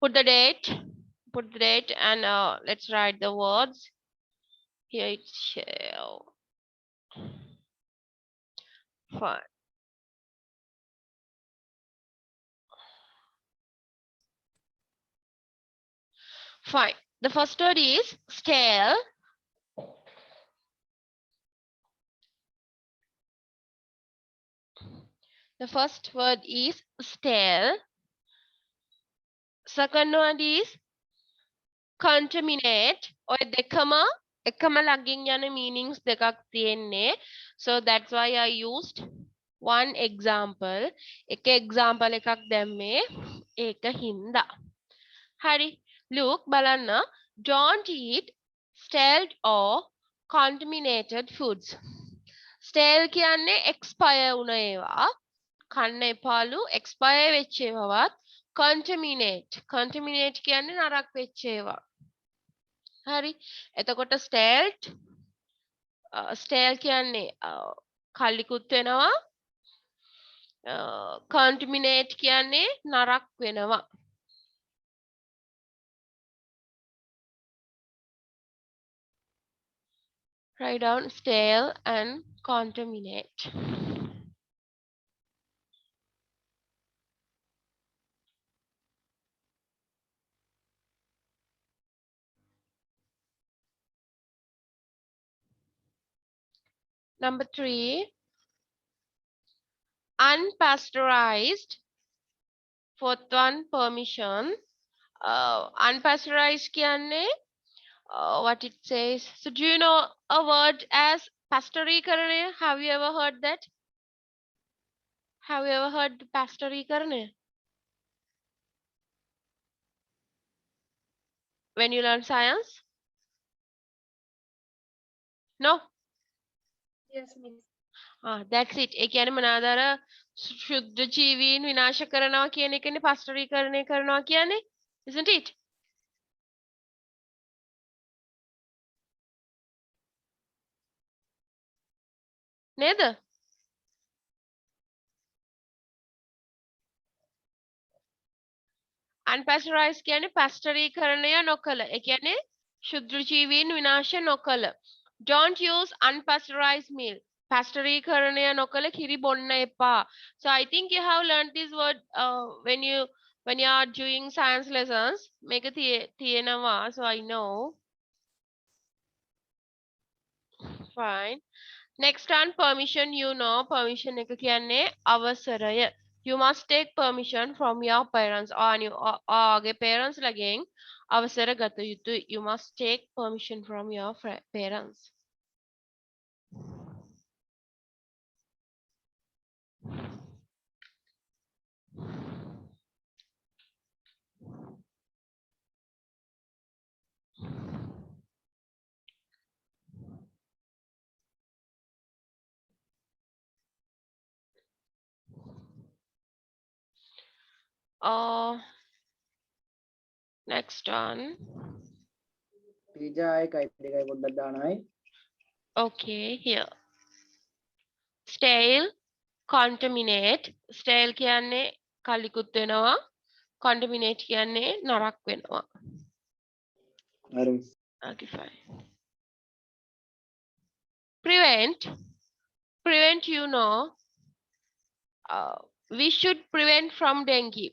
Put the date and let's write the words. Here it's shall. Fine. Fine. The first word is stale. The first word is stale. Second word is contaminate. Or dekama. Ekama laging yana meanings dekak tiyenne. So that's why I used one example. Ek example ekak demme. Eka hinda. Hari. Look, balanna. Don't eat stale or contaminated foods. Stale කියන්නේ expire වුණ ඒවා. කන්න එපාලු expire වෙච්ච ඒවාවත් contaminate කියන්නේ නරක වෙච්ච ඒවා. හරි. එතකොට stale කියන්නේ කල්ලිකුත් වෙනවා. contaminate කියන්නේ නරක වෙනවා. Write down stale and contaminate. Number 3, unpasteurized. Fourth one, permission. Unpasteurized කියන්නේ what it says. So do you know a word as pasteurikarane? Have you ever heard that? Have you ever heard pasteurikarane? When you learn science? No? Yes, miss. That's it. ඒ කියන්නේ මොනවාද අර ශුද්ධ ජීවීන් විනාශ කරනවා කියන එකනේ pasteurikරණය කරනවා කියන්නේ. Isn't it? නේද? unpasteurized කියන්නේ pasteurikරණය නොකළ. ඒ කියන්නේ ශුද්ධ ජීවීන් විනාශ නොකළ. Don't use unpasteurized milk. Pasteurikරණය නොකළ කිරි බොන්න එපා. So I think you have learned this word when you are doing science lessons. මේක තියෙනවා. So I know. Fine. Next one, permission. You know permission එක කියන්නේ අවසරය. You must take permission from your parents or your parents ලගෙන් අවසර ගත යුතුයි. You must take permission from your parents. Next one. Okay, here. Stale, contaminate. Stale කියන්නේ කලිකුත් වෙනවා. Contaminate කියන්නේ නරක් වෙනවා. Okay, fine. Prevent, you know. We should prevent from dengue.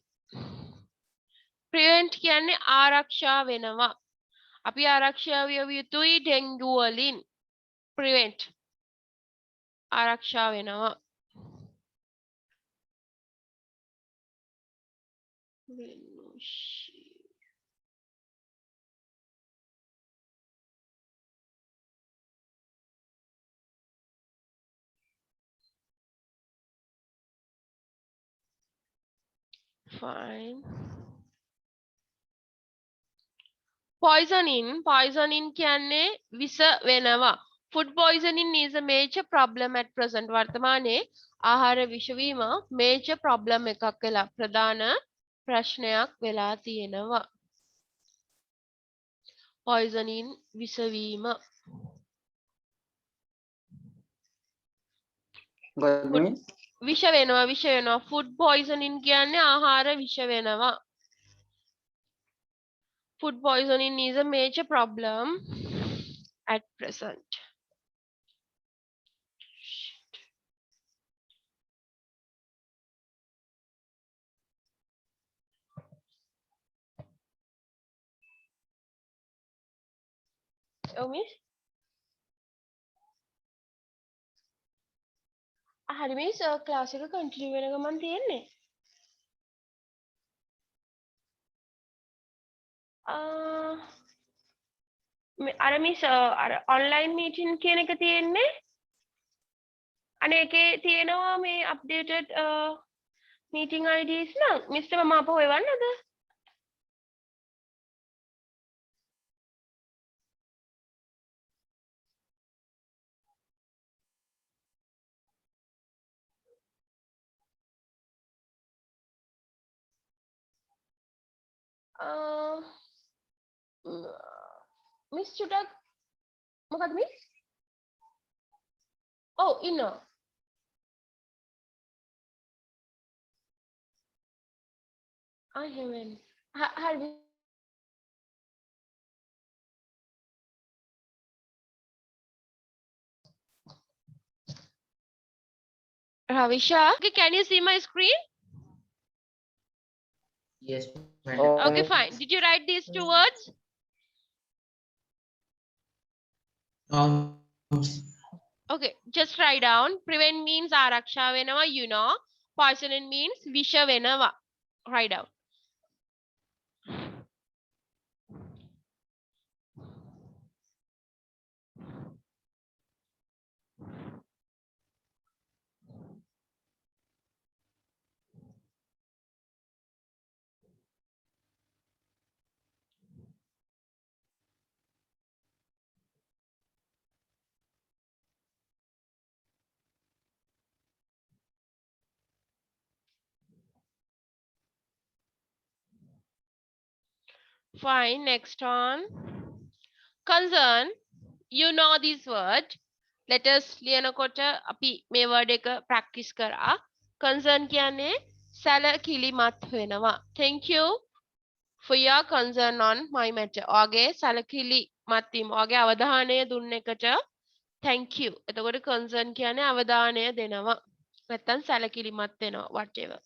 Prevent කියන්නේ ආරක්ෂා වෙනවා. අපි ආරක්ෂා විය යුතුයි ඩෙන්ගු වලින්. Prevent. ආරක්ෂා වෙනවා. Fine. Poisoning කියන්නේ විස වෙනවා. Food poisoning is a major problem at present. වර්තමානයේ ආහාර විෂවීම major problem එකක් වෙලා ප්‍රධාන ප්‍රශ්නයක් වෙලා තියෙනවා. Poisoning විසවීම. විෂ වෙනවා. Food poisoning කියන්නේ ආහාර විෂ වෙනවා. Food poisoning is a major problem at present. Oh, miss? හරි මිස් ක්ලාස් එක කන්ටිනියු වෙන ගමන් තියෙන්නේ. අර මිස් අර ඔන්ලයින් මීටින් කියන එක තියෙන්නේ. අනේ එකේ තියෙනවා මේ අප්ඩේටඩ් මීටින් IDs නම් මිස්ටර් මම අප හොයවන්නද? මිස් චුටක් මොකද මිස්? ඔව් ඉන්නවා. එහෙමයි. හරි Ravisha, okay, can you see my screen? Yes, madam. Okay, fine. Did you write these two words? Okay, just write down. Prevent means araksha venawa, you know. Poison means visha venawa. Write down. Fine, next one. Concern. You know this word. Let us ලියනකොට අපි මේ word එක practice කරා. Concern කියන්නේ සැලකිලිමත් වෙනවා. Thank you for your concern on my matter. ඔයාගේ සැලකිලිමත් වීම. ඔයාගේ අවධානය දුන්න එකට thank you. එතකොට concern කියන්නේ අවධානය දෙනවා. නැත්තම් සැලකිලිමත් වෙනවා whatever.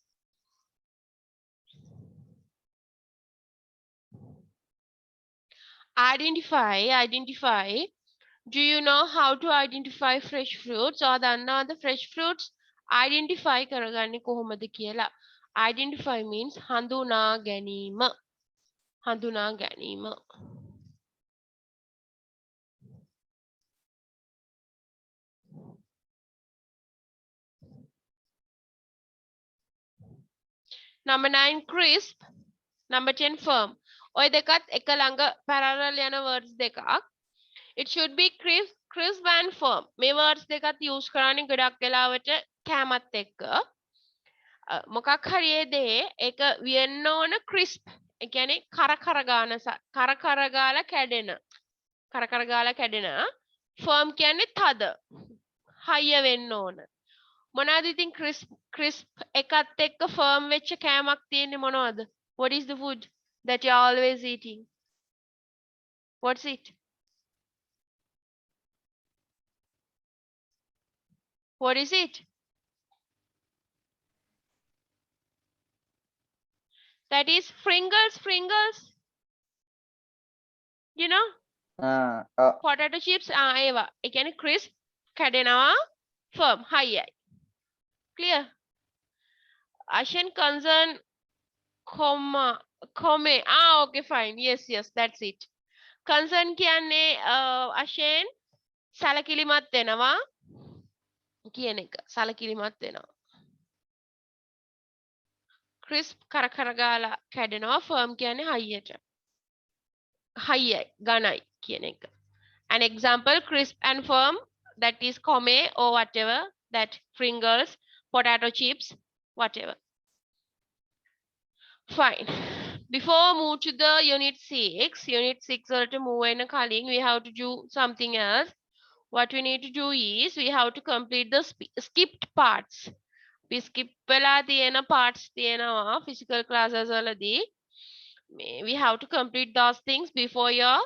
Identify. Do you know how to identify fresh fruits? or the fresh fruits identify කරගන්නේ කොහොමද කියලා. Identify means හඳුනා ගැනීම. හඳුනා ගැනීම. Number 9 crisp. Number 10 firm. ඔය දෙකත් එක ළඟ parallel යන words දෙකක්. It should be crisp and firm. මේ words දෙකත් use කරන්නේ ගොඩක් වෙලාවට කැමත් එක්ක. මොකක් හරි ඒ දේ ඒක වෙන්න ඕන crisp. ඒ කියන්නේ කර ගාලා කැඩෙන. firm කියන්නේ තද. හයිය වෙන්න ඕන. මොනවද ඉතින් crisp එකත් එක්ක firm වෙච්ච කෑමක් තියෙන්නේ මොනවද? What is the food that you are always eating? What's it? What is it? That is Pringles. You know? Potato chips ඒවා. ඒ කියන්නේ crisp කැඩෙනවා firm හයියයි. Clear? Ashen concern come. Okay, fine. Yes, that's it. Concern කියන්නේ Ashen සැලකිලිමත් වෙනවා කියන එක. සැලකිලිමත් වෙනවා. Crisp කර ගාලා කැඩෙනවා firm කියන්නේ හයියට. හයියයි ඝනයි කියන එක. An example crisp and firm, that is come or whatever, that Pringles, potato chips, whatever. Fine. Before move to the unit 6 වලට move වෙන කලින් we have to do something else. What we need to do is we have to complete the skipped parts. We skip වෙලා තියෙන parts තියෙනවා physical classes වලදී. we have to complete those things before your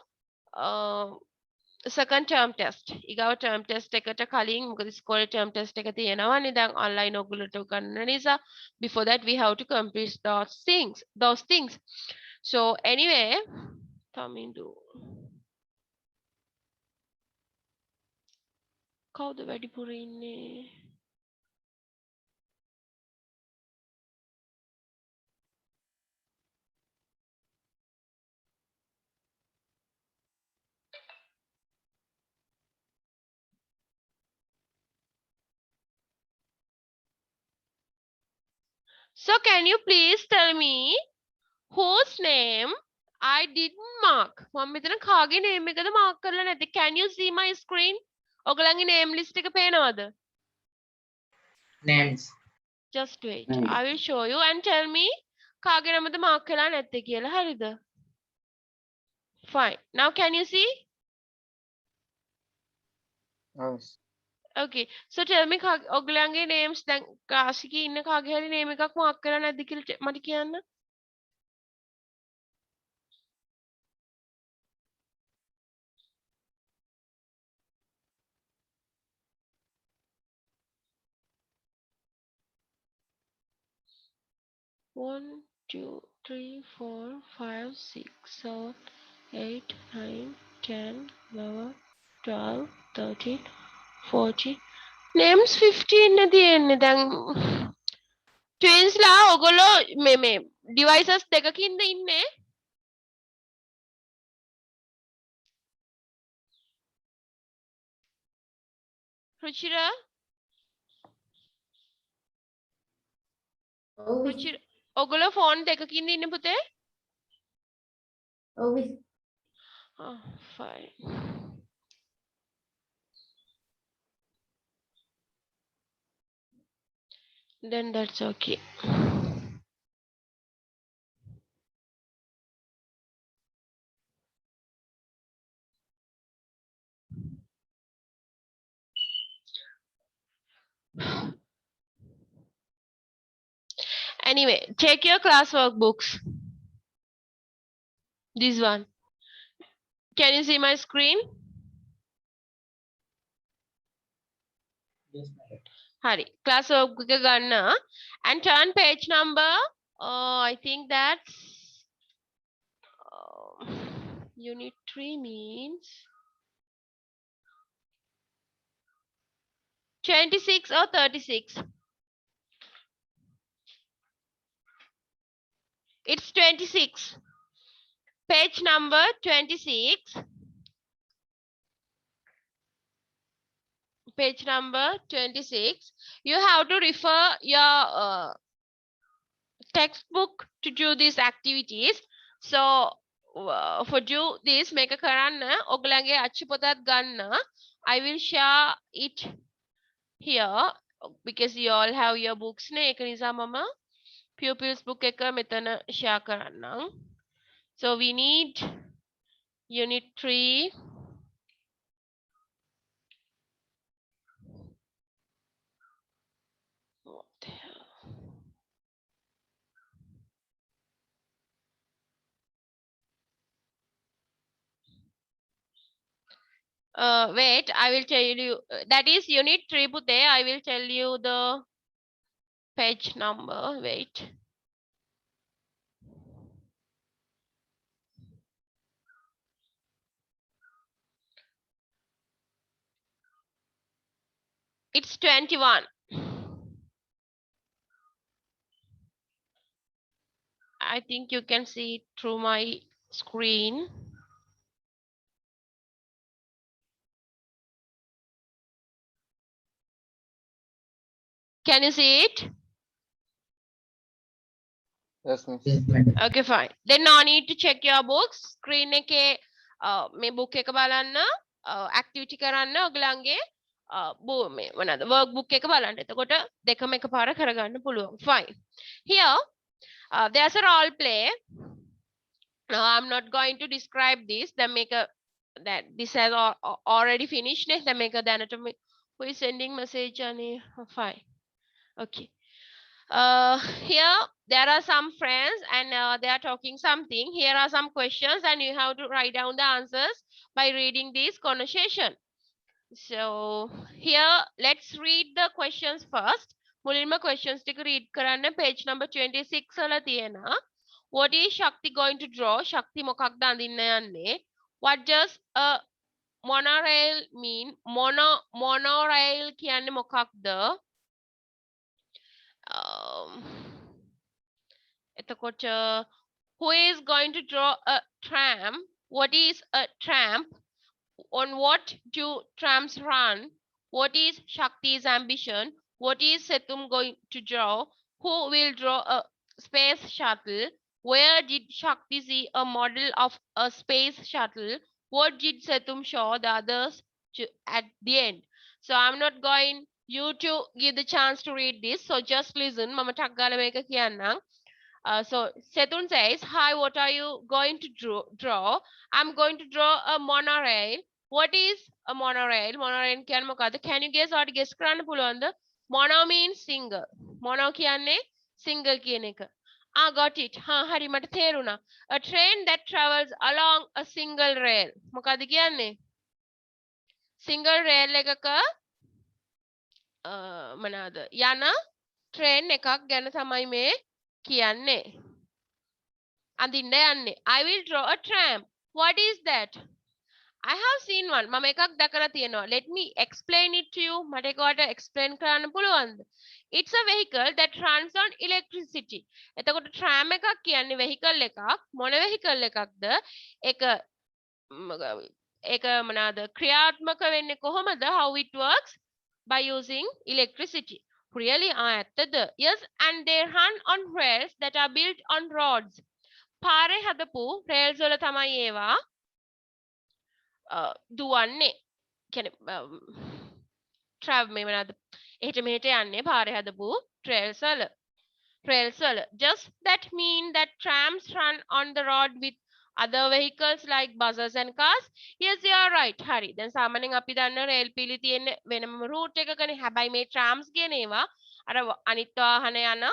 second term test. ඊගාව term test එකට කලින් මොකද ඉස්කෝලේ term test එක තියෙනවානේ දැන් online ඔයගොල්ලෝ ගන්න නිසා before that we have to complete those things. So anyway, Tamidu කවුද වැඩිපුර ඉන්නේ? So can you please tell me whose name I didn't mark? මම මෙතන කාගේ name එකද mark කරලා නැත්තේ? Can you see my screen? ඔයගලගේ name list එක පේනවද? Names. Just wait. I will show you and tell me කාගේ නමද mark කරලා නැත්තේ කියලා. හරිද? Fine. Now can you see? Yes. Okay. So tell me ඔයගලගේ names දැන් කාසිකේ ඉන්න කාගේ හරි name එකක් mark කරලා නැද්ද කියලා මට කියන්න. One, two, three, 4, 5, 6, 7, 8, 9, 10, 11, 12, 13, 14. Names 15 නේ තියෙන්නේ දැන් twins ලා ඔයගොල්ලෝ මේ devices දෙකකින්ද ඉන්නේ? රුචිරා ඔයගොල්ලෝ phone දෙකකින්ද ඉන්නේ පුතේ? Oh, Oh, fine. Then that's okay. Anyway, take your classwork books. This one. Can you see my screen? yes, madam. Hari. Classwork book ganna and turn page number. I think that's unit 3 means 26 or 36. It's 26. Page number 26. Page number 26. You have to refer your textbook to do these activities. So for do this make a karanna ඔගලගේ අච්චු පොතත් ගන්න. I will share it here because you all have your books නේ ඒක නිසා මම pupils book එක මෙතන share කරන්නම්. So we need unit 3. What the hell? Wait, I will tell you. That is unit 3 Pute. I will tell you the page number. Wait. It's 21. I think you can see it through my screen. Can you see it? Yes, miss. Yes, madam. Okay, fine. Then no need to check your books. Screen එකේ මේ book එක බලන්න activity කරන්න ඔයගලන්ගේ මේ මොනවාද workbook එක බලන්න. එතකොට දෙකම එකපාර කරගන්න පුළුවන්. Fine. Here there's a role play. Now I'm not going to describe this. Then make a that this has already finished. Then make a then who is sending message on fine. Okay. Here there are some friends and they are talking something. Here are some questions and you have to write down the answers by reading this conversation. So here let's read the questions first. මුලින්ම questions ටික read කරන්න page number 26 වල තියෙනවා. What is Shakti going to draw? Shakti මොකක්ද අඳින්න යන්නේ? What does a monorail mean? Monorail කියන්නේ මොකක්ද? එතකොට who is going to draw a tram? What is a tramp? On what do trams run? What is Shakti's ambition? What is Setum going to draw? Who will draw a space shuttle? Where did Shakti see a model of a space shuttle? What did Setum show the others at the end? So I'm not going you to give the chance to read this. So just listen. Mama ටක් ගාලා මේක කියන්නම්. So Setun says, hi, what are you going to draw? I'm going to draw a monorail. What is a monorail? Monorail කියන්නේ මොකද්ද? Can you guess or guess කරන්න පුළුවන්ද? Mono means single. Mono කියන්නේ single කියන එක. Got it. හරි මට තේරුණා. A train that travels along a single rail. මොකද්ද කියන්නේ? Single rail එකක මොනවාද? යන train එකක් ගැන තමයි මේ කියන්නේ. අඳින්න යන්නේ. I will draw a tram. What is that? I have seen one. මම එකක් දැකලා තියෙනවා. Let me explain it to you. මට ඒකට explain කරන්න පුළුවන්ද? It's a vehicle that runs on electricity. එතකොට tram එකක් කියන්නේ vehicle එකක්. මොන vehicle එකක්ද? ඒක මොනවාද? ක්‍රියාත්මක වෙන්නේ කොහොමද? How it works? By using electricity. Really? ඇත්තද? Yes, and they run on rails that are built on roads. පාරේ හදපු rails වල තමයි ඒවා දුවන්නේ. කියන්නේ මේ මොනවාද? එහෙට මෙහෙට යන්නේ පාරේ හදපු trails වල. Just that mean that trams run on the road with other vehicles like buses and cars? Yes, you are right. හරි. දැන් සාමාන්‍යයෙන් අපි දන්න rail පිලි තියෙන වෙනම route එකකනේ. හැබැයි මේ trams කියන ඒවා අර අනිත් වාහන යන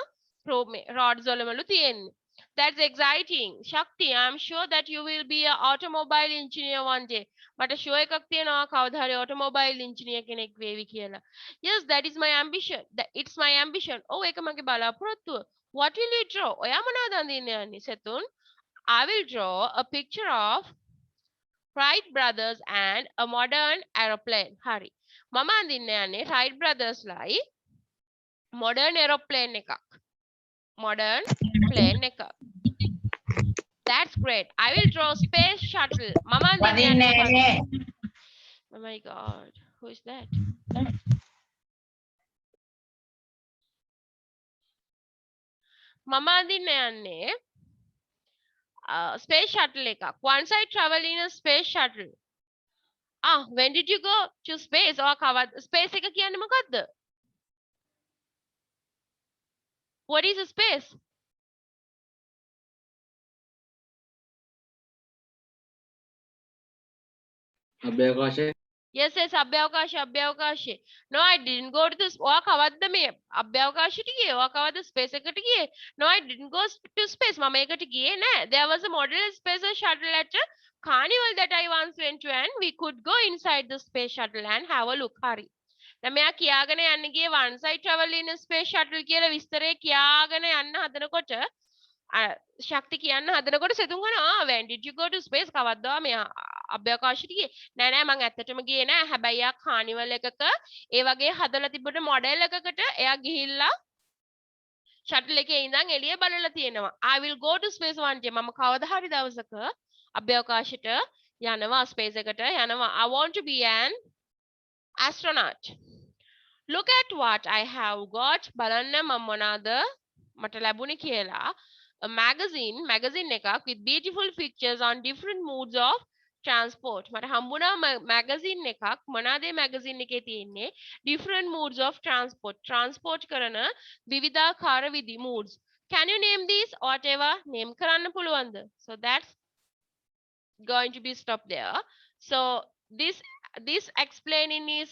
roads වලමලු තියෙන්නේ. That's exciting. Shakti, I'm sure that you will be an automobile engineer one day. මට sure එකක් තියෙනවා කවදා හරි automobile engineer කෙනෙක් වේවි කියලා. Yes, that is my ambition. It's my ambition. Oh, ඒක මගේ බලාපොරොත්තුව. What will you draw? ඔයා මොනවද අඳින්න යන්නේ සෙතුන්? I will draw a picture of Wright brothers and a modern aeroplane. හරි. මම අඳින්න යන්නේ Wright brothers ලයි modern aeroplane එකක්. Modern plane එකක්. That's great. I will draw space shuttle. Mama Oh my god. Who is that? Mama space shuttle එකක්. Once I travel in a space shuttle. When did you go to space? Or space එක කියන්නේ මොකද්ද? What is a space? අභ්‍යවකාශය. Yes, අභ්‍යවකාශය. No, I didn't go to this. ඔයා කවද්ද මේ අභ්‍යවකාශයට ගියේ? ඔයා කවද්ද space එකට ගියේ? No, I didn't go to space. මම ඒකට ගියේ නෑ. There was a model space shuttle at a carnival that I once went to and we could go inside the space shuttle and have a look. හරි. දැන් මෙයා කියාගෙන යන්න ගියේ once I travel in a space shuttle කියලා විස්තරේ කියාගෙන යන්න හදනකොට ශක්ති කියන්න හදනකොට සෙතුන් කනවා when did you go to space කවද්ද මේ අභ්‍යවකාශයට ගියේ නෑ මං ඇත්තටම ගියේ නෑ හැබැයි යා කානිවල් එකක ඒ වගේ හදලා තිබුණ මොඩල් එකකට එයා ගිහිල්ලා ෂටල් එකේ ඉඳන් එළිය බලලා තියෙනවා I will go to space one day මම කවදා හරි දවසක අභ්‍යවකාශයට යනවා ස්පේස් එකට යනවා I want to be an astronaut look at what I have got බලන්න මම මොනවාද මට ලැබුණේ කියලා a magazine එකක් with beautiful pictures on different modes of transport මට හම්බුණා magazine එකක් මොනවාද මේ magazine එකේ තියෙන්නේ different modes of transport කරන විවිධාකාර විදි modes can you name these whatever name කරන්න පුළුවන්ද so that's going to be stopped there so this explaining is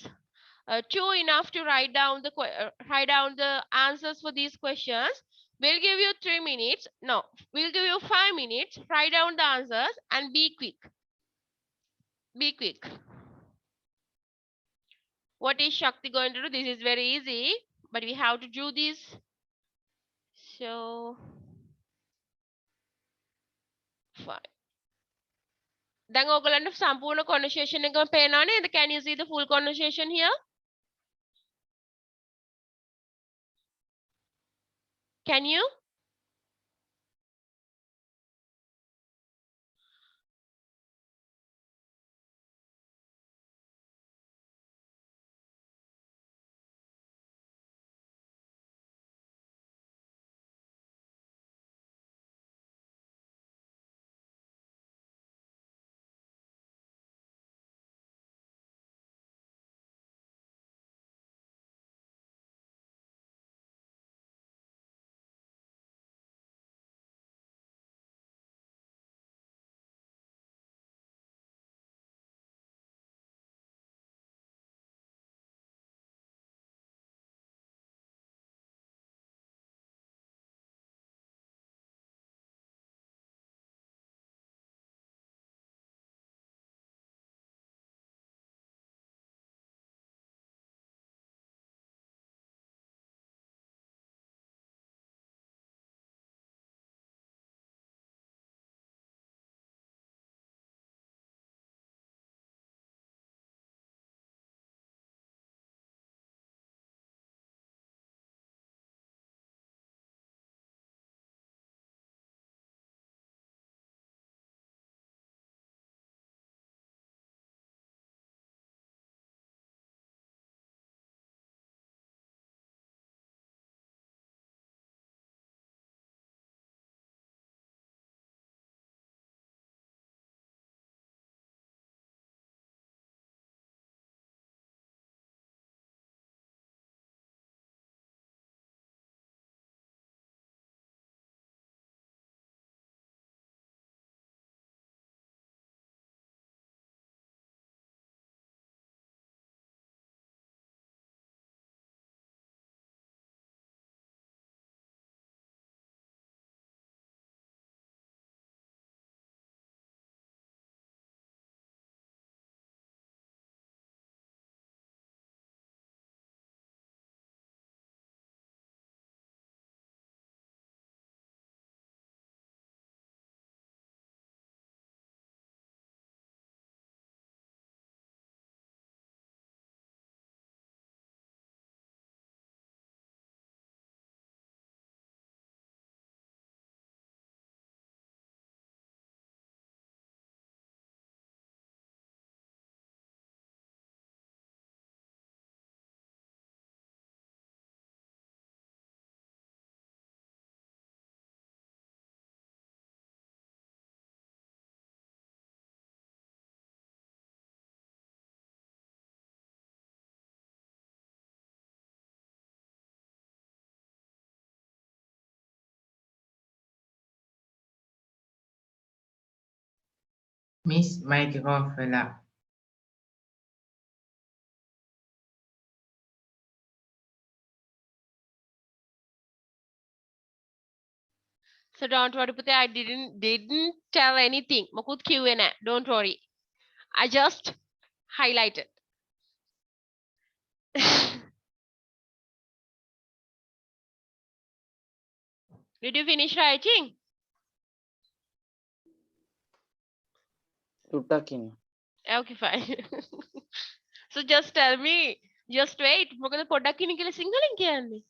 two enough to write down the answers for these questions. We'll give you 3 minutes. No, we'll give you 5 minutes. Write down the answers and be quick. Be quick. What is Shakti going to do? This is very easy, but we have to do this. So, fine. දැන් ඔයගලන්ට සම්පූර්ණ conversation එකම පේනවා නේද? Can you see the full conversation here? Can you? Miss Mike Goffela. So don't worry, Pute. I didn't tell anything. මොකුත් කිව්වේ නැහැ. Don't worry. I just highlighted. Did you finish writing? චුට්ටක් ඉන්න. Okay, fine. So just tell me. Just wait. මොකද පොඩ්ඩක් ඉන්න කියලා සිංහලෙන් කියන්නේ.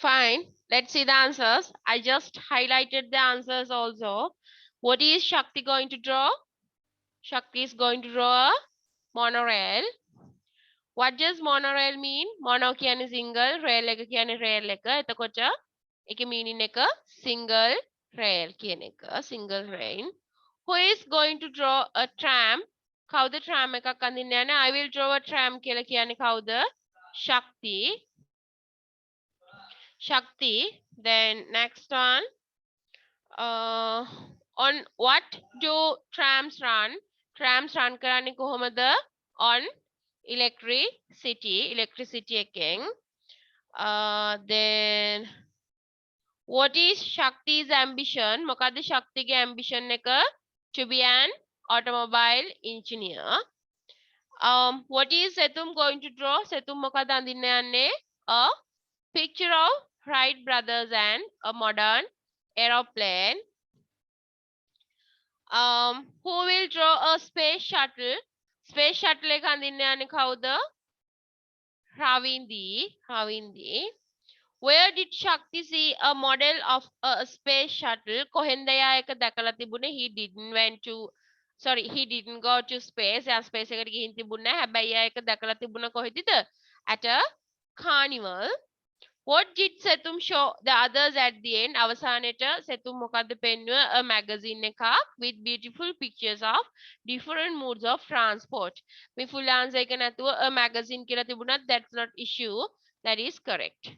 Fine. Let's see the answers. I just highlighted the answers also. What is Shakti going to draw? Shakti is going to draw a monorail. What does monorail mean? Mono කියන්නේ single, rail එක කියන්නේ rail එක. එතකොට ඒකේ meaning එක single rail කියන එක. Single rail. Who is going to draw a tram? කවුද tram එකක් අඳින්න යන්නේ? I will draw a tram කියලා කියන්නේ කවුද? Shakti. Shakti. Then next one. On what do trams run? Trams run කරන්නේ කොහොමද? On electricity එකෙන්. Then what is Shakti's ambition? මොකද්ද ශක්තිගේ ambition එක? To be an automobile engineer. What is Setum going to draw? Setum මොකද අඳින්න යන්නේ? A picture of Wright brothers and a modern aeroplane. Who will draw a space shuttle? Space shuttle එක අඳින්න යන්නේ කවුද? Ravindi. Where did Shakti see a model of a space shuttle? කොහෙන්ද යා එක දැකලා තිබුණේ? He didn't go to space. යා space එකට ගිහින් තිබුණේ නැහැ. හැබැයි යා එක දැකලා තිබුණා කොහෙදද? At a carnival. What did Setum show the others at the end? අවසානයේට Setum මොකද්ද පෙන්නුවේ? A magazine එකක් with beautiful pictures of different modes of transport. මේ full answer එක නැතුව a magazine කියලා තිබුණත් that's not issue. That is correct.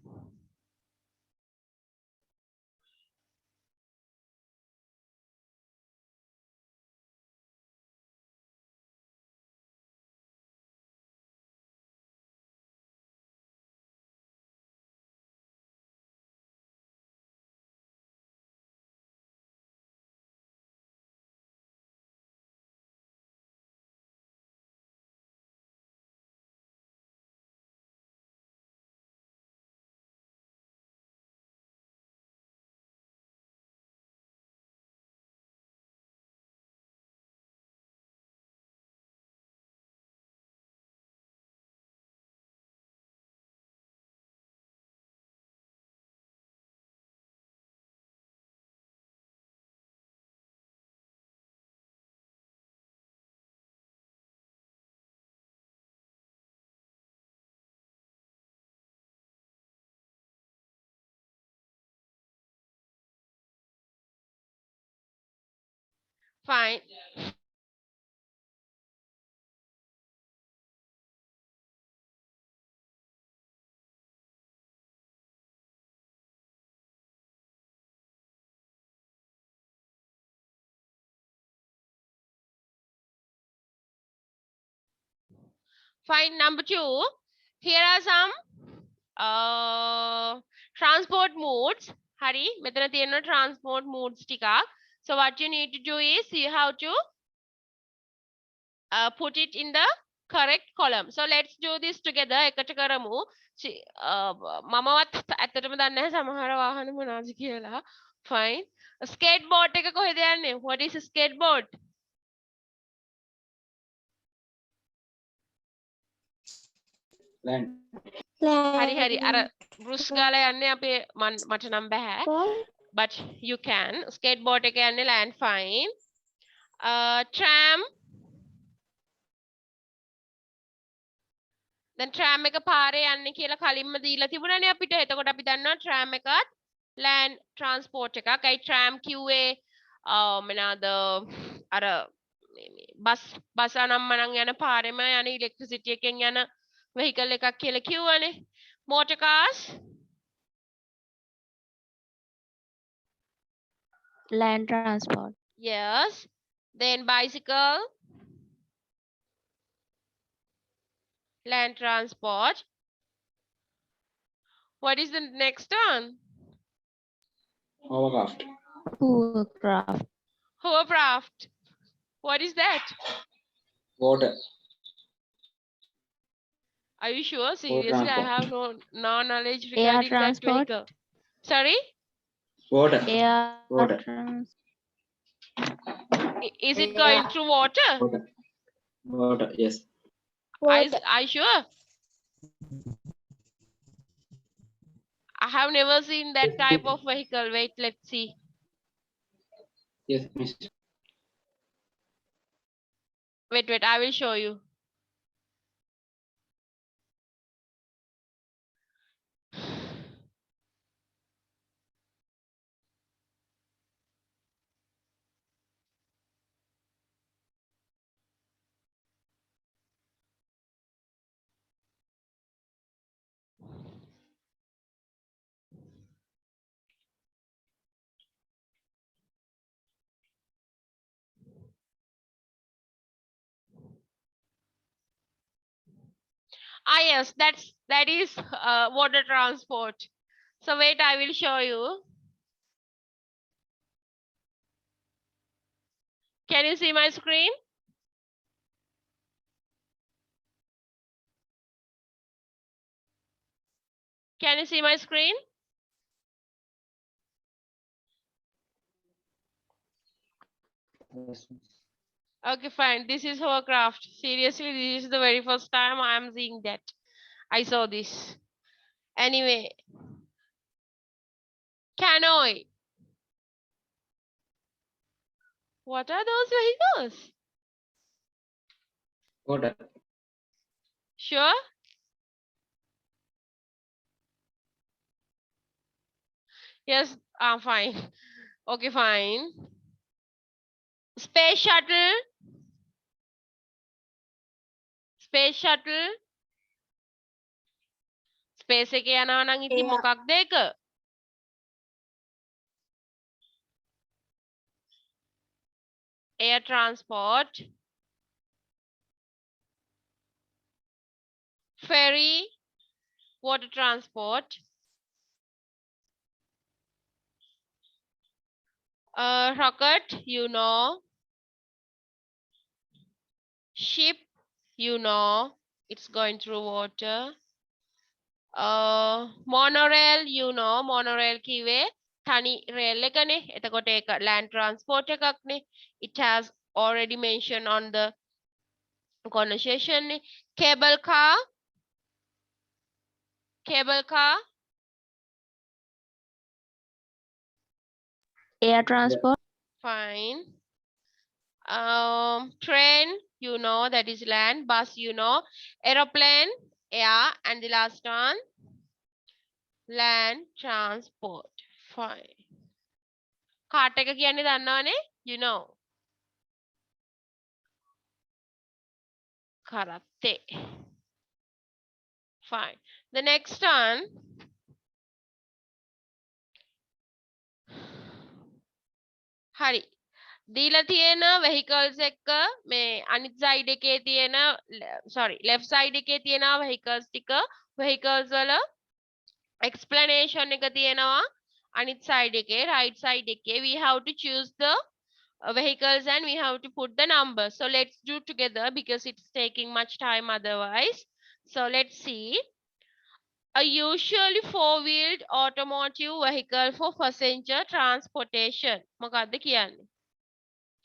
Fine. Fine. Number 2. Here are some transport modes. Hari, මෙතන තියෙන transport modes ටිකක්. So what you need to do is see how to put it in the correct column. So let's do this together. එකට කරමු. මමවත් ඇත්තටම දන්නේ නැහැ සමහර වාහන මොනවද කියලා. Fine. Skateboard එක කොහෙද යන්නේ? What is a skateboard? land, හරි අර බෘස් ගාලා යන්නේ අපේ මට නම් බෑ. But you can. Skateboard එක යන්නේ land. Fine. Tram. Then tram එක පාරේ යන්නේ කියලා කලින්ම දීලා තිබුණානේ අපිට. එතකොට අපි දන්නවා tram එකත් land transport එකක්. ඒ tram කිව්වේ මොනවාද අර බස් අනම්මනම් යන පාරෙම යන electricity එකෙන් යන vehicle එකක් කියලා කිව්වනේ. Motor cars. Land transport. Yes. Then bicycle. Land transport. What is the next one? hovercraft, Hovercraft. Hovercraft. What is that? water, Are you sure? Seriously, I have no knowledge Air regarding that transport. vehicle. Sorry? water, Air Water. Is it going through water? water, yes, Are you sure? I have never seen that type of vehicle. Wait, let's see. Yes, Miss. Wait, I will show you. Ah, yes, that is water transport. So wait, I will show you. Can you see my screen? Can you see my screen? Yes, miss. Okay, fine. This is hovercraft. Seriously, this is the very first time I am seeing that. I saw this. Anyway, canoe. What are those vehicles? Water. Sure? Yes, I'm fine. Okay, fine. Space shuttle. Space shuttle. Space එකේ යනවා නම් ඉතින් මොකක්ද ඒක? Air transport. Ferry. Water transport. Rocket, you know. Ship, you know. It's going through water. Monorail, you know. Monorail kiwe. Tani rail එකනේ. එතකොට ඒක land transport එකක්නේ. It has already mentioned on the conversation. Cable car. Cable car. Air transport. Fine. Train, you know, that is land. Bus, you know. Aeroplane, air. And the last one, land transport. Fine. කාට් එක කියන්නේ දන්නවනේ? You know. Karate. Fine. The next one. හරි. දීලා තියෙන vehicles එක මේ අනිත් side එකේ තියෙන sorry left side එකේ තියෙන vehicles ටික vehicles වල explanation එක තියෙනවා අනිත් side එකේ right side එකේ we have to choose the vehicles and we have to put the numbers. So let's do together because it's taking much time otherwise. So let's see. A usually four-wheeled automotive vehicle for passenger transportation. මොකක්ද කියන්නේ?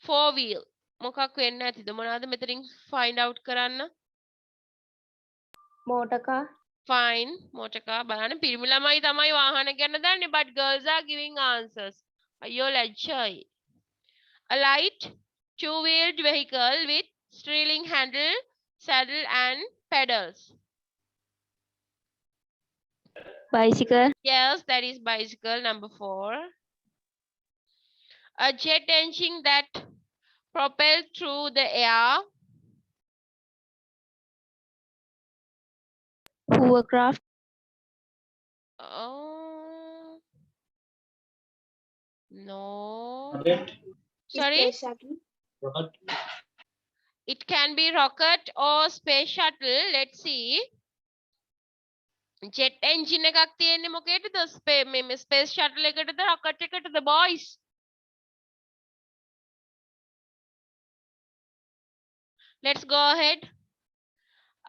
Four wheel. මොකක් වෙන්න ඇතිද? මොනවද මෙතනින් find out කරන්න? Motor car. Fine. Motor car. බලන්න පිරිමි ළමයි තමයි වාහන ගැන දන්නේ but girls are giving answers. අයියෝ ලැජ්ජයි. A light two-wheeled vehicle with steering handle, saddle and pedals. Bicycle. Yes, that is bicycle number 4. A jet engine that propelled through the air. Hovercraft. Oh, no. Rocket. Sorry? Space shuttle. Rocket. It can be rocket or space shuttle. Let's see. Jet engine එකක් තියෙන්නේ මොකේද? Space shuttle එකටද rocket එකටද boys? Let's go ahead.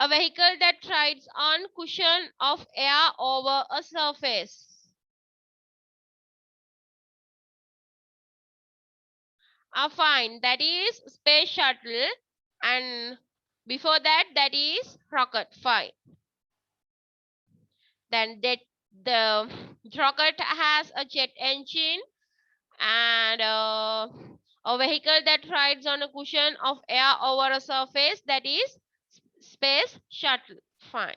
A vehicle that rides on cushion of air over a surface. Fine. That is space shuttle. And before that, that is rocket. Fine. Then the Rocket has a jet engine and a vehicle that rides on a cushion of air over a surface, that is space shuttle. Fine.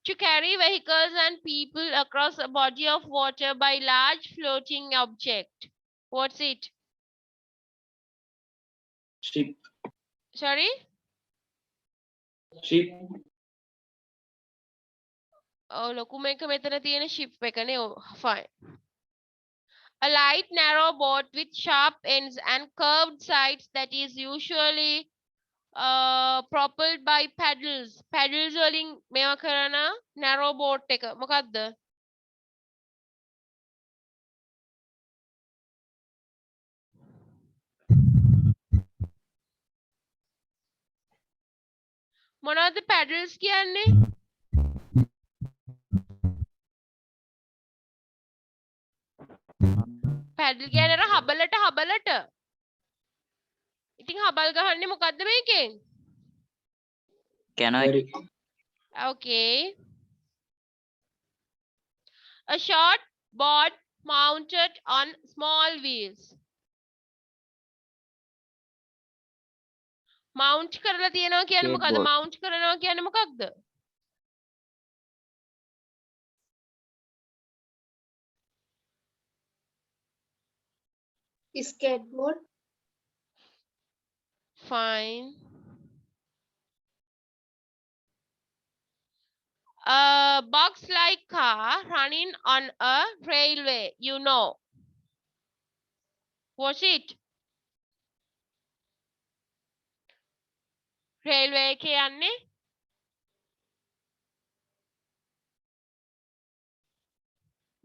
To carry vehicles and people across a body of water by large floating object. What's it? Ship. Sorry? Ship. Oh, ලොකුම එක මෙතන තියෙන ship එකනේ. Oh, fine. A light narrow boat with sharp ends and curved sides that is usually propelled by paddles. Paddles වලින් මේවා කරන narrow boat එක. මොකක්ද? මොනවද paddles කියන්නේ? paddle කියන්නේ අර හබලට. ඉතින් හබල් ගහන්නේ මොකද්ද මේකෙන්? Canoe. Ferry. Okay. A short board mounted on small wheels. Mount කරලා තියෙනවා කියන්නේ මොකද්ද? Skateboard. Mount කරනවා කියන්නේ මොකක්ද? Skateboard. Fine. A box-like car running on a railway, you know. What's it? Railway එක යන්නේ?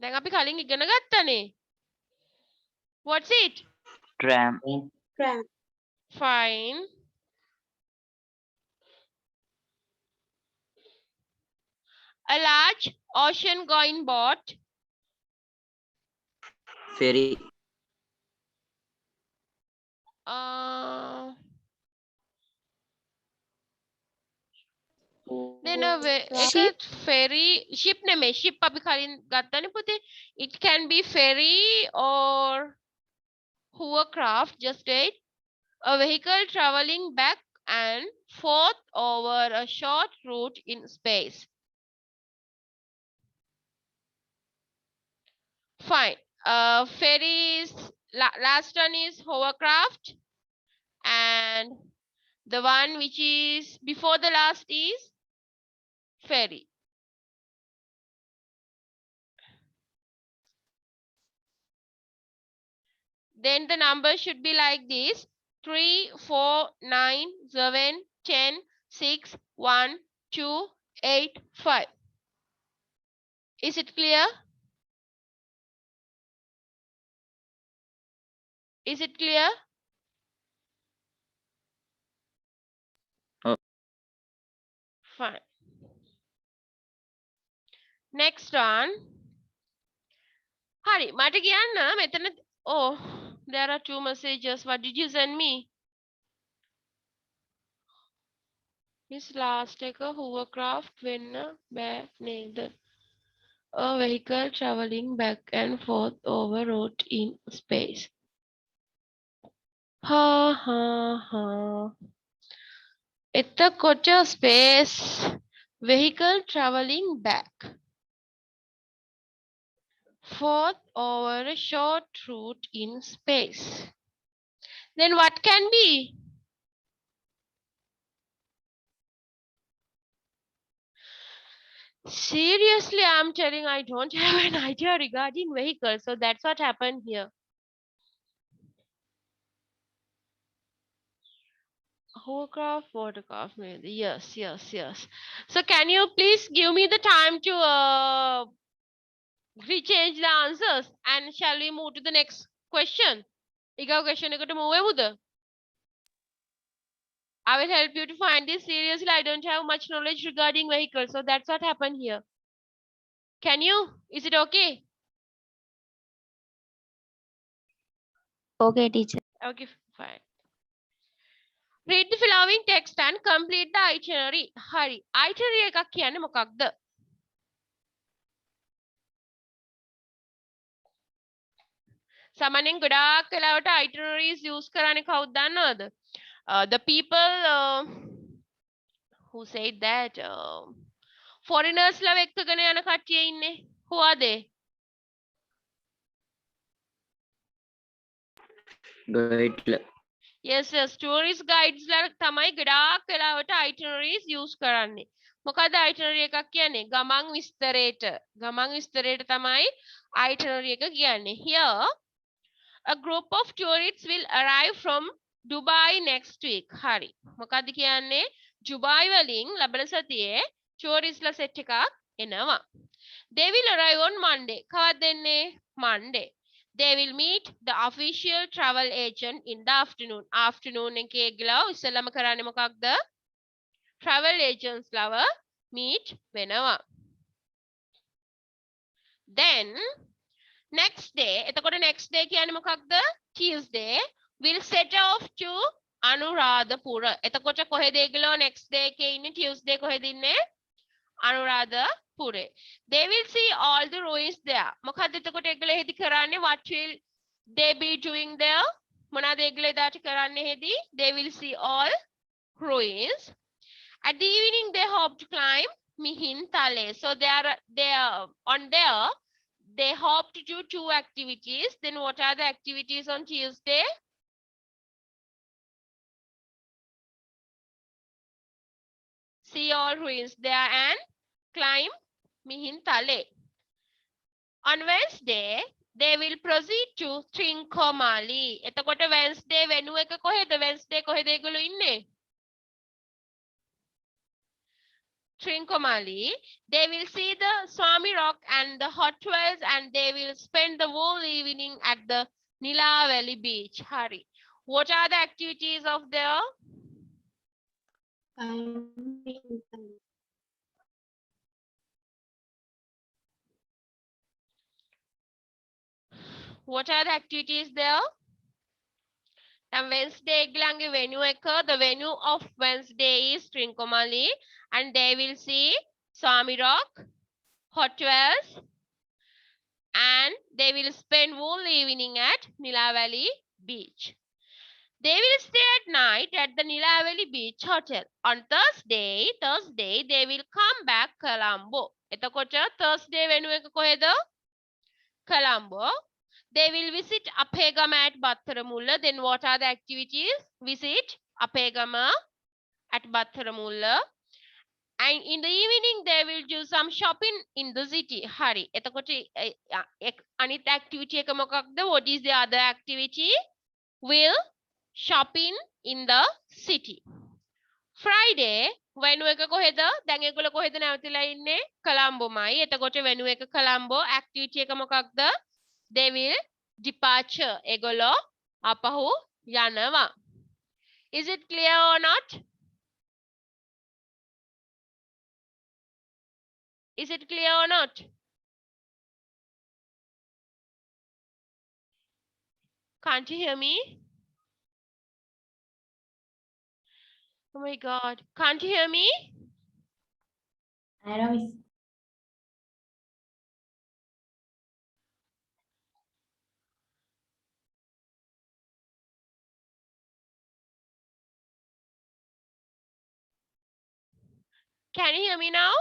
දැන් අපි කලින් ඉගෙන ගත්තනේ. What's it? Tram. Tram. Fine. A large ocean-going boat. Ferry. Then එක ferry ship නෙමෙයි ship අපි කලින් ගත්තනේ පුතේ. It can be ferry or hovercraft. Just wait. A vehicle traveling back and forth over a short route in space. Fine. Ferries. Last one is hovercraft, and the one which is before the last is ferry. Then the number should be like this: 3, 4, 9, 7, 10, 6, 1, 2, 8, 5. Is it clear? Is it clear? Oh. Fine. Next one. Hari, මට කියන්න මෙතන. Oh, there are 2 messages. What did you send me? Miss last එක hovercraft වෙන්න බෑ නේද? A vehicle traveling back and forth over road in space. Ha. එතකොට space vehicle traveling back forth over a short route in space. Then what can be? Seriously, I'm telling, I don't have an idea regarding vehicles. So that's what happened here. Hovercraft, watercraft, maybe. Yes. So can you please give me the time to rechange the answers, and shall we move to the next question? ඊගව question එකට move වෙමුද? I will help you to find this. Seriously, I don't have much knowledge regarding vehicles, so that's what happened here. Can you? Is it okay? Okay, teacher. Okay, fine. Read the following text and complete the itinerary. Hari. Itinerary එකක් කියන්නේ මොකක්ද? සාමාන්‍යයෙන් ගොඩාක් වෙලාවට itineraries use කරන්නේ කවුද දන්නවද? The people who said that foreigners ලා එක්කගෙන යන කට්ටිය ඉන්නේ. Who are they? guide Yes, tourist guides ලා තමයි ගොඩාක් වෙලාවට itineraries use කරන්නේ. මොකද itinerary එකක් කියන්නේ? ගමන් විස්තරයට. ගමන් විස්තරයට තමයි itinerary එක කියන්නේ. Here, a group of tourists will arrive from Dubai next week. හරි. මොකද්ද කියන්නේ? Dubai වලින් ලබන සතියේ tourist ලා set එකක් එනවා. They will arrive on Monday. කවද්ද එන්නේ? Monday. They will meet the official travel agent in the afternoon. Afternoon එකේ ගිලා ඉස්සෙල්ලාම කරන්නේ මොකක්ද? Travel agents ලව meet වෙනවා. Then next day, එතකොට next day කියන්නේ මොකක්ද? Tuesday, will set off to Anuradhapura. එතකොට කොහෙද ඒගොල්ලෝ next day එකේ ඉන්නේ? Tuesday කොහෙද ඉන්නේ? Anuradhapura. They will see all the ruins there. මොකද්ද එතකොට ඒගොල්ලෝ එහෙදි කරන්නේ? What will they be doing there? මොනවාද ඒගොල්ලෝ එදාට කරන්නේ එහෙදි? They will see all ruins. At the evening, they hope to climb Mihintale. So they are on there. They hope to do 2 activities. Then what are the activities on Tuesday? See all ruins there and climb Mihintale. On Wednesday, they will proceed to Trincomalee. එතකොට Wednesday venue එක කොහෙද? Wednesday කොහෙද ඒගොල්ලෝ ඉන්නේ? Trincomalee. They will see the Swami Rock and the hot wells, and they will spend the whole evening at the Nila Valley beach. Hari. What are the activities of there? What are the activities there? And Wednesday ගලන්ගේ venue එක, the venue of Wednesday is Trincomalee, and they will see Swami Rock, hot wells, and they will spend whole evening at Nila Valley beach. They will stay at night at the Nila Valley Beach Hotel. On Thursday, they will come back Colombo. එතකොට Thursday venue එක කොහෙද? Colombo. They will visit Apegama at Battaramulla. Then what are the activities? Visit Apegama at Battaramulla. And in the evening, they will do some shopping in the city. Hari. එතකොට අනිත් activity එක මොකක්ද? What is the other activity? Will shopping in the city. Friday, venue එක කොහෙද? දැන් ඒගොල්ලෝ කොහෙද නැවතිලා ඉන්නේ? කොළඹමයි. එතකොට venue එක කොළඹ. activity එක මොකක්ද? They will departure. ඒගොල්ලෝ අපහු යනවා. Is it clear or not? Is it clear or not? Can't you hear me? Oh my God. Can't you hear me? Can you hear me now?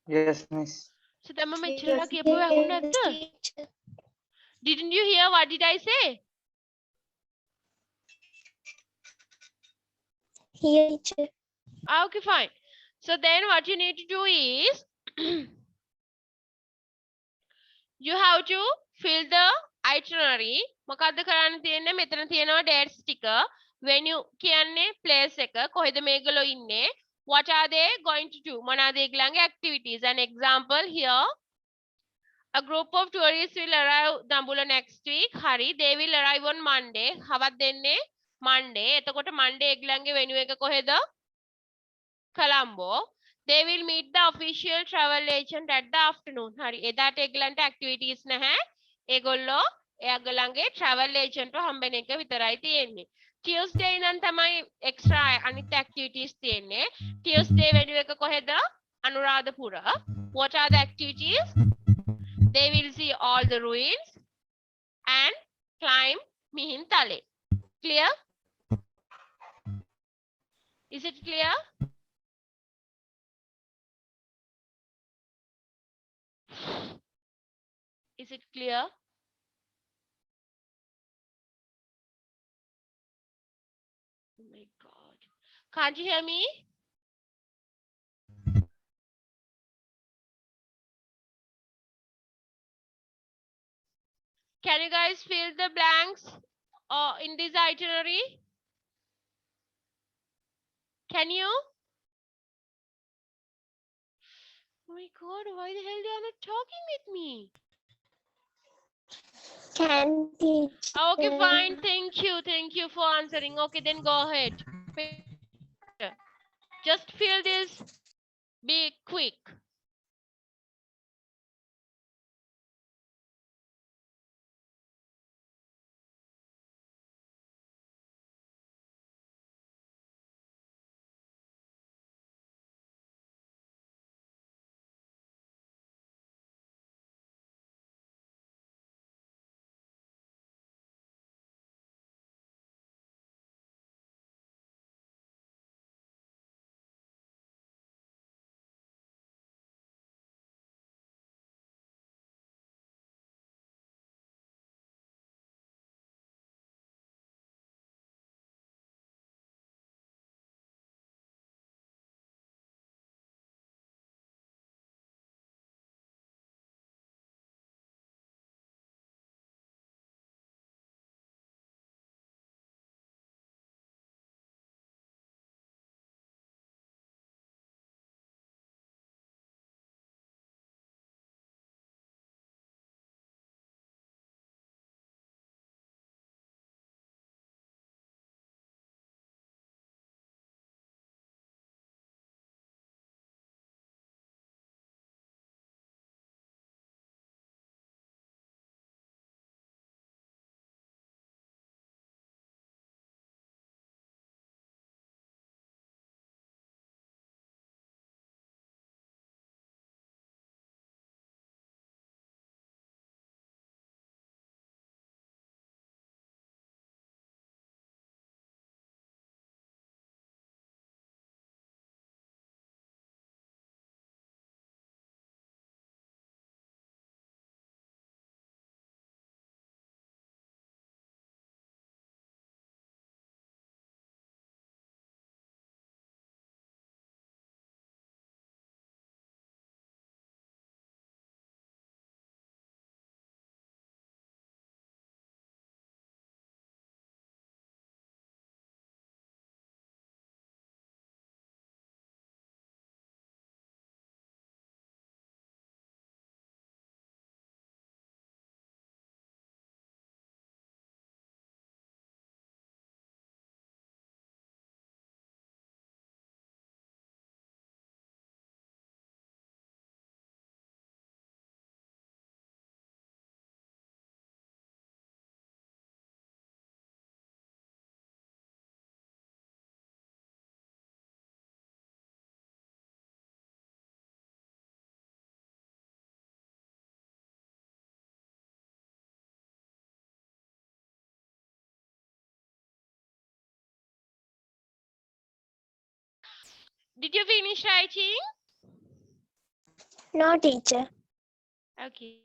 Yes, miss. So then didn't you hear what did I say? Teacher. Okay, fine. So then what you need to do is you have to fill the itinerary. මොකද්ද කරන්න තියෙන්නේ? මෙතන තියෙනවා dates ටික. Venue කියන්නේ place එක. කොහෙද මේගොල්ලෝ ඉන්නේ? What are they going to do? මොනවාද ඒගොල්ලන්ගේ activities? An example here. A group of tourists will arrive Dambulla next week. Hari. They will arrive on Monday. හවස් දෙන්නේ Monday. එතකොට Monday ඒගොල්ලන්ගේ venue එක කොහෙද? Colombo. They will meet the official travel agent at the afternoon. Hari. එදාට ඒගොල්ලන්ට activities නැහැ. ඒගොල්ලෝ එයාගොල්ලන්ගේ travel agent ව හම්බෙන එක විතරයි තියෙන්නේ. Tuesday ඉඳන් තමයි extra අනිත් activities තියෙන්නේ. Tuesday venue එක කොහෙද? Anuradhapura. What are the activities? They will see all the ruins. and climb mihin tale. Clear? Is it clear? Is it clear? Oh my God. Can't you hear me? Can you guys fill the blanks in this itinerary? Can you? Oh my God, why the hell they are not talking with me? Can teach. Okay, fine. Thank you. Thank you for answering. Okay, then go ahead. Just fill this. Be quick. Did you finish writing? No, teacher. Okay.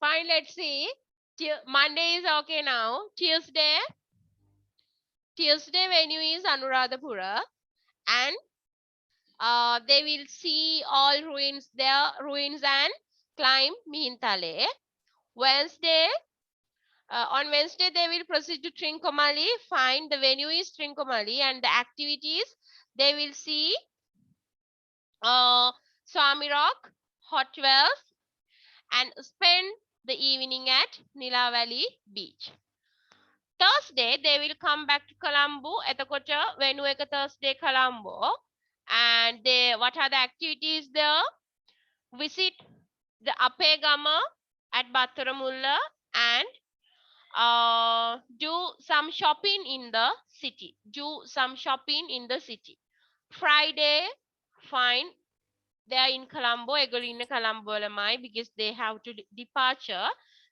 Fine, let's see. Monday is okay now. Tuesday venue is Anuradhapura, and they will see all ruins there, ruins and climb Mihintale. Wednesday, on Wednesday they will proceed to Trincomalee. Fine, the venue is Trincomalee, and the activities they will see Swami Rock, Hot Wells, and spend the evening at Nila Valley Beach. Thursday, they will come back to Colombo. Etakota venue එක Thursday Colombo. And what are the activities there? Visit the Apegama at Battaramulla and do some shopping in the city. Friday, fine. They are in Colombo, Egolina Colombo Lamai, because they have to departure.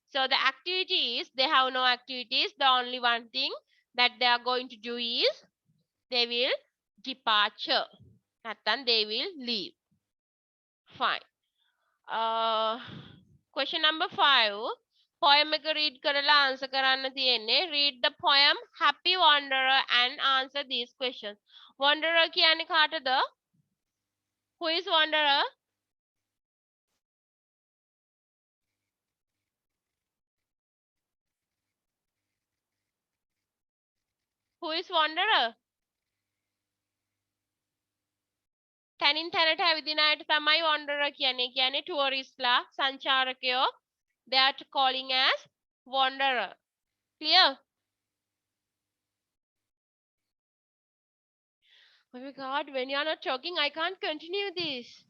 So the activities, they have no activities. The only one thing that they are going to do is they will departure. Nathan, they will leave. Fine. Question number 5. Poem එක read කරලා answer කරන්න තියෙන්නේ. Read the poem Happy Wanderer and answer these questions. Wanderer කියන්නේ කාටද? Who is wanderer? Who is wanderer? තැනින් තැනට ඇවිදින අයට තමයි wanderer කියන්නේ. කියන්නේ touristලා, සංචාරකයෝ. They are calling as wanderer. Clear? Oh my God, when you are not talking, I can't continue this.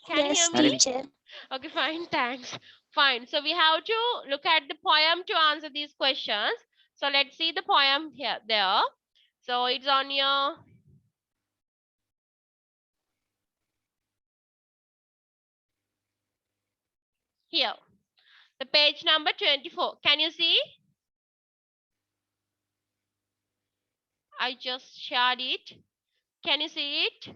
Can you hear me? teacher. Okay, fine, thanks. Fine. So we have to look at the poem to answer these questions. So let's see the poem here, there. So it's on your here. The page number 24. Can you see? I just shared it. Can you see it?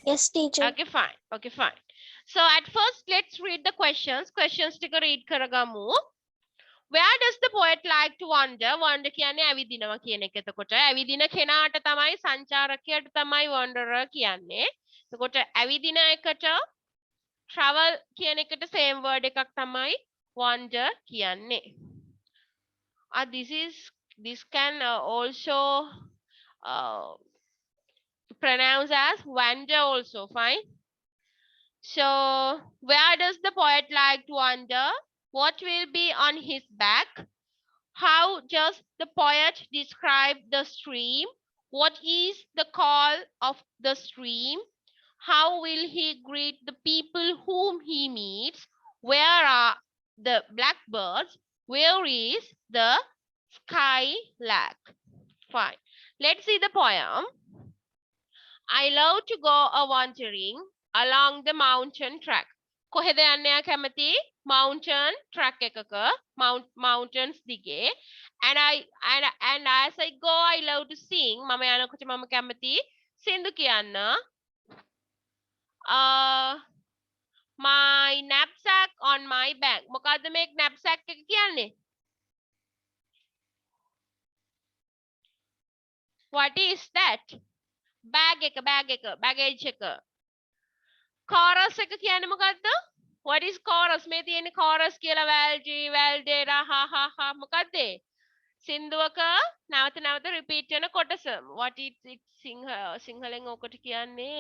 Yes, teacher. Okay, fine. Okay, fine. So at first, let's read the questions. Questions ටික read කරගමු. Where does the poet like to wander? Wander කියන්නේ ඇවිදිනවා කියන එක. එතකොට ඇවිදින කෙනාට තමයි සංචාරකයට තමයි wanderer කියන්නේ. එතකොට ඇවිදින එකට travel කියන එකට same word එකක් තමයි wander කියන්නේ. This can also pronounce as wander also. Fine. So where does the poet like to wander? What will be on his back? How does the poet describe the stream? What is the call of the stream? How will he greet the people whom he meets? Where are the blackbirds? Where is the skylark? Fine. Let's see the poem. I love to go a wandering along the mountain track. කොහෙද යන්නේ කැමති? Mountain track එකක mountains දිගේ. And as I go, I love to sing. මම යනකොට මම කැමති සින්දු කියන්න. My knapsack on my back. මොකද්ද මේ knapsack එක කියන්නේ? What is that? Bag එක, baggage එක. Chorus එක කියන්නේ මොකද්ද? What is chorus? මේ තියෙන්නේ chorus කියලා වැල්ඩේරා ha මොකද්ද? සින්දුවක නැවත නැවත repeat වෙන කොටස. What is it සිංහලෙන් ඔකට කියන්නේ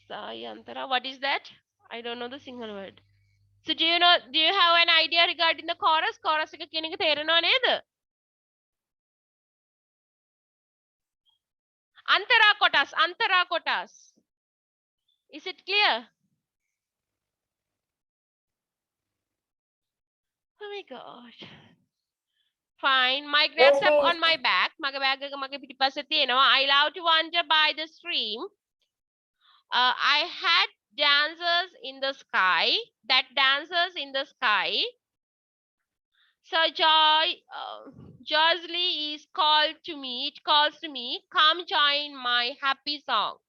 සායන්තරා. What is that? I don't know the Sinhala word. So do you have an idea regarding the chorus? Chorus එක කියන එක තේරෙනව නේද? අන්තරා කොටස්. Is it clear? Oh my God. Fine. My knapsack on my back. මගේ bag එක මගේ පිටිපස්සේ තියෙනවා. I love to wander by the stream. I had dancers in the sky. That dancers in the sky. So Joyly is called to me. It calls to me. Come join my happy song.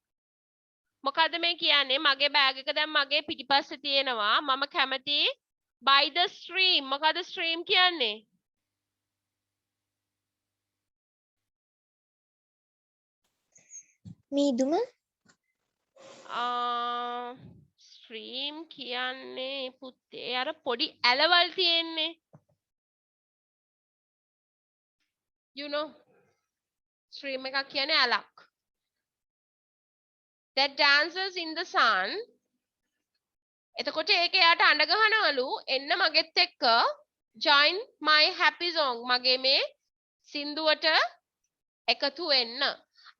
මොකද්ද මේ කියන්නේ? මගේ bag එක දැන් මගේ පිටිපස්සේ තියෙනවා. මම කැමති by the stream මොකද stream කියන්නේ මීදුම ස්ට්‍රීම් කියන්නේ පුත්තේ අර පොඩි ඇලවල් තියෙන්නේ you know ස්ට්‍රීම් එකක් කියන්නේ ඇලක් that dances in the sun එතකොට ඒක යාට අඬ ගහනවලු එන්න මගෙත් එක්ක join my happy song මගේ මේ සින්දුවට එකතු වෙන්න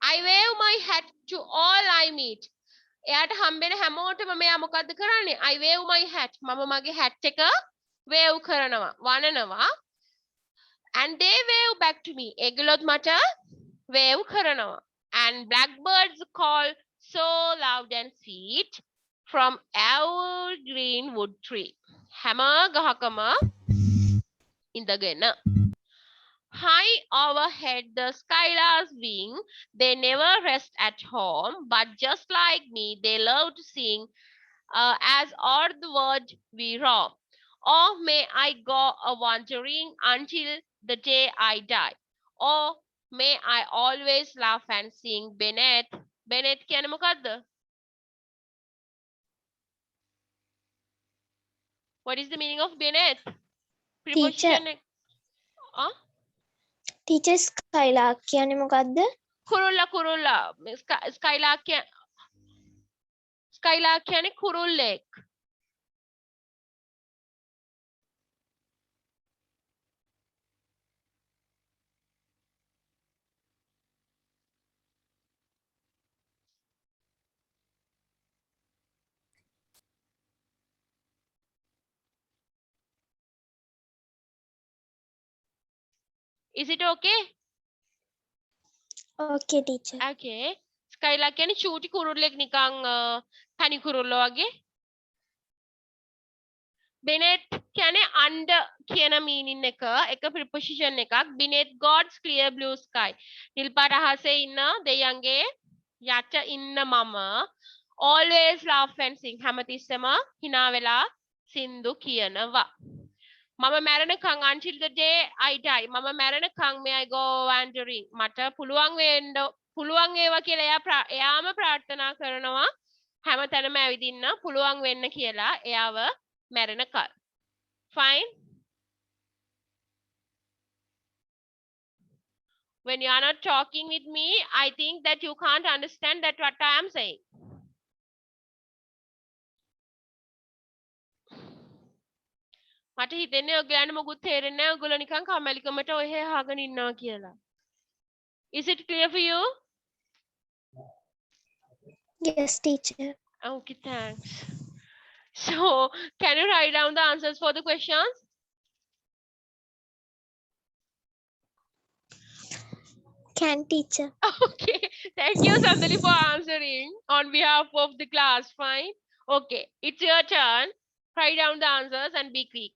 I wave my hat to all I meet එයාට හම්බෙන හැමෝටම මෙයා මොකද්ද කරන්නේ I wave my hat මම මගේ hat එක wave කරනවා වනනවා and they wave back to me ඒගොල්ලොත් මට wave කරනවා and blackbirds call so loud and sweet from evergreen wood tree හැම ගහකම ඉඳගෙන high overhead the skylarks wing they never rest at home but just like me they love to sing as o'er the world we roam or may I go a wandering until the day I die or may I always laugh and sing Bennett කියන්නේ මොකද්ද what is the meaning of Bennett preposition teacher skylark කියන්නේ මොකද්ද කුරුල්ලා skylark කියන්නේ කුරුල්ලෙක් is it okay okay teacher okay skylark කියන්නේ චූටි කුරුල්ලෙක් නිකන් තනි කුරුල්ලෝ වගේ Beneath කියන්නේ under කියන meaning එක preposition එකක් beneath God's clear blue sky නිල් පාට අහසේ ඉන්න දෙයයන්ගේ යට ඉන්න මම always laugh and sing හැමතිස්සෙම hina වෙලා සින්දු කියනවා මම මැරෙනකන් until the day I die මම මැරෙනකන් may I go wandering මට පුළුවන් වේවා කියලා එයාම ප්‍රාර්ථනා කරනවා හැමතැනම ඇවිදින්න පුළුවන් වෙන්න කියලා එයාව මැරෙනකල් fine when you are not talking with me I think that you can't understand that what I am saying මට හිතෙන්නේ ඔයගලන්ට මොකුත් තේරෙන්නේ නැහැ ඔයගොල්ලෝ නිකන් කමැලිකමට ඔහෙ අහගෙන ඉන්නවා කියලා is it clear for you yes teacher okay thanks so can you write down the answers for the questions can teacher okay thank you Sandali for answering on behalf of the class fine okay it's your turn write down the answers and be quick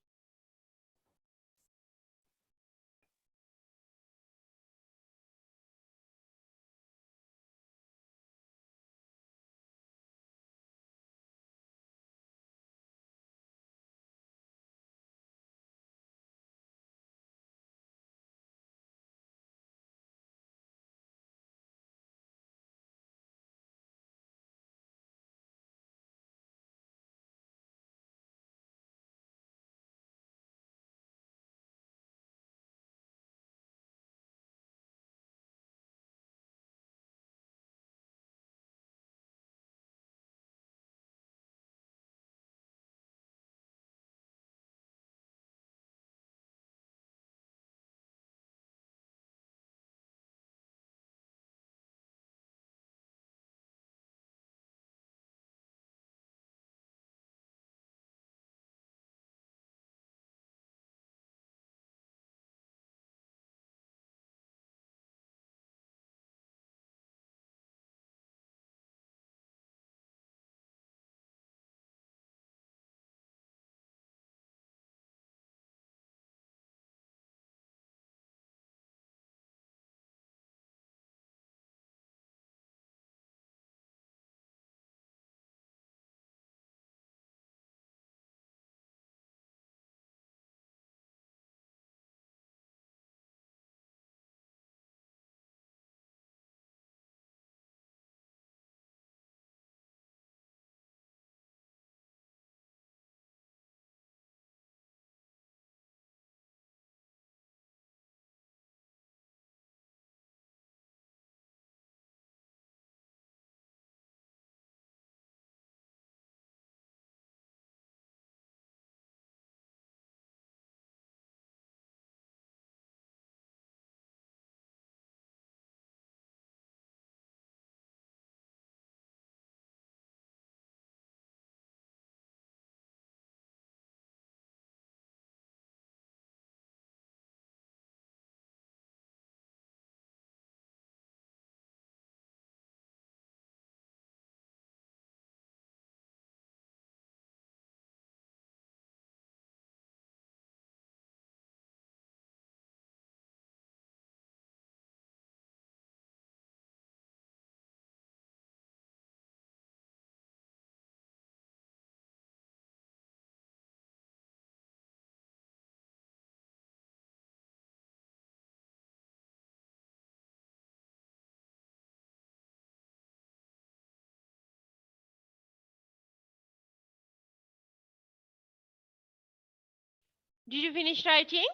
Did you finish writing?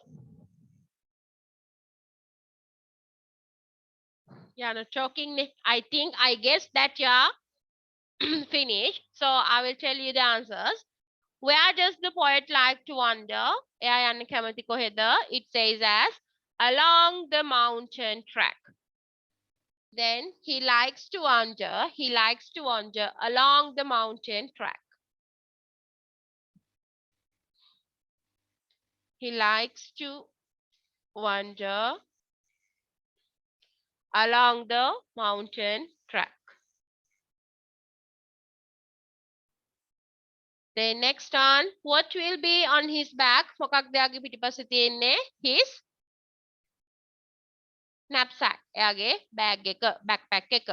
Yeah, not talking. I think I guess that yeah finished. So I will tell you the answers. Where does the poet like to wander? It says as along the mountain track. Then he likes to wander. He likes to wander along the mountain track. He likes to wander along the mountain track. Then next on, what will be on his back? His knapsack. Bag backpack එක.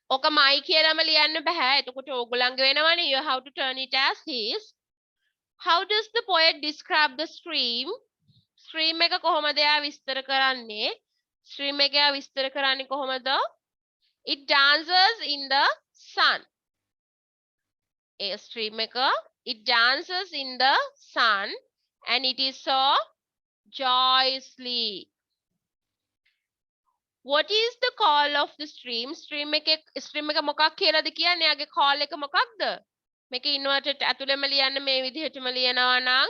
ඔක මයි කියලාම ලියන්න බෑ. එතකොට ඕගොල්ලන්ගේ වෙනවනේ. You have to turn it as his. How does the poet describe the stream? Stream එක කොහොමද එයා විස්තර කරන්නේ? Stream එක එයා විස්තර කරන්නේ කොහොමද? It dances in the sun. A stream එක it dances in the sun and it is so joyously. What is the call of the stream? Stream එක මොකක් කියලාද කියන්නේ? එයාගේ call එක මොකක්ද? මේක inverted ඇතුළෙම ලියන්න මේ විදිහටම ලියනවා නම්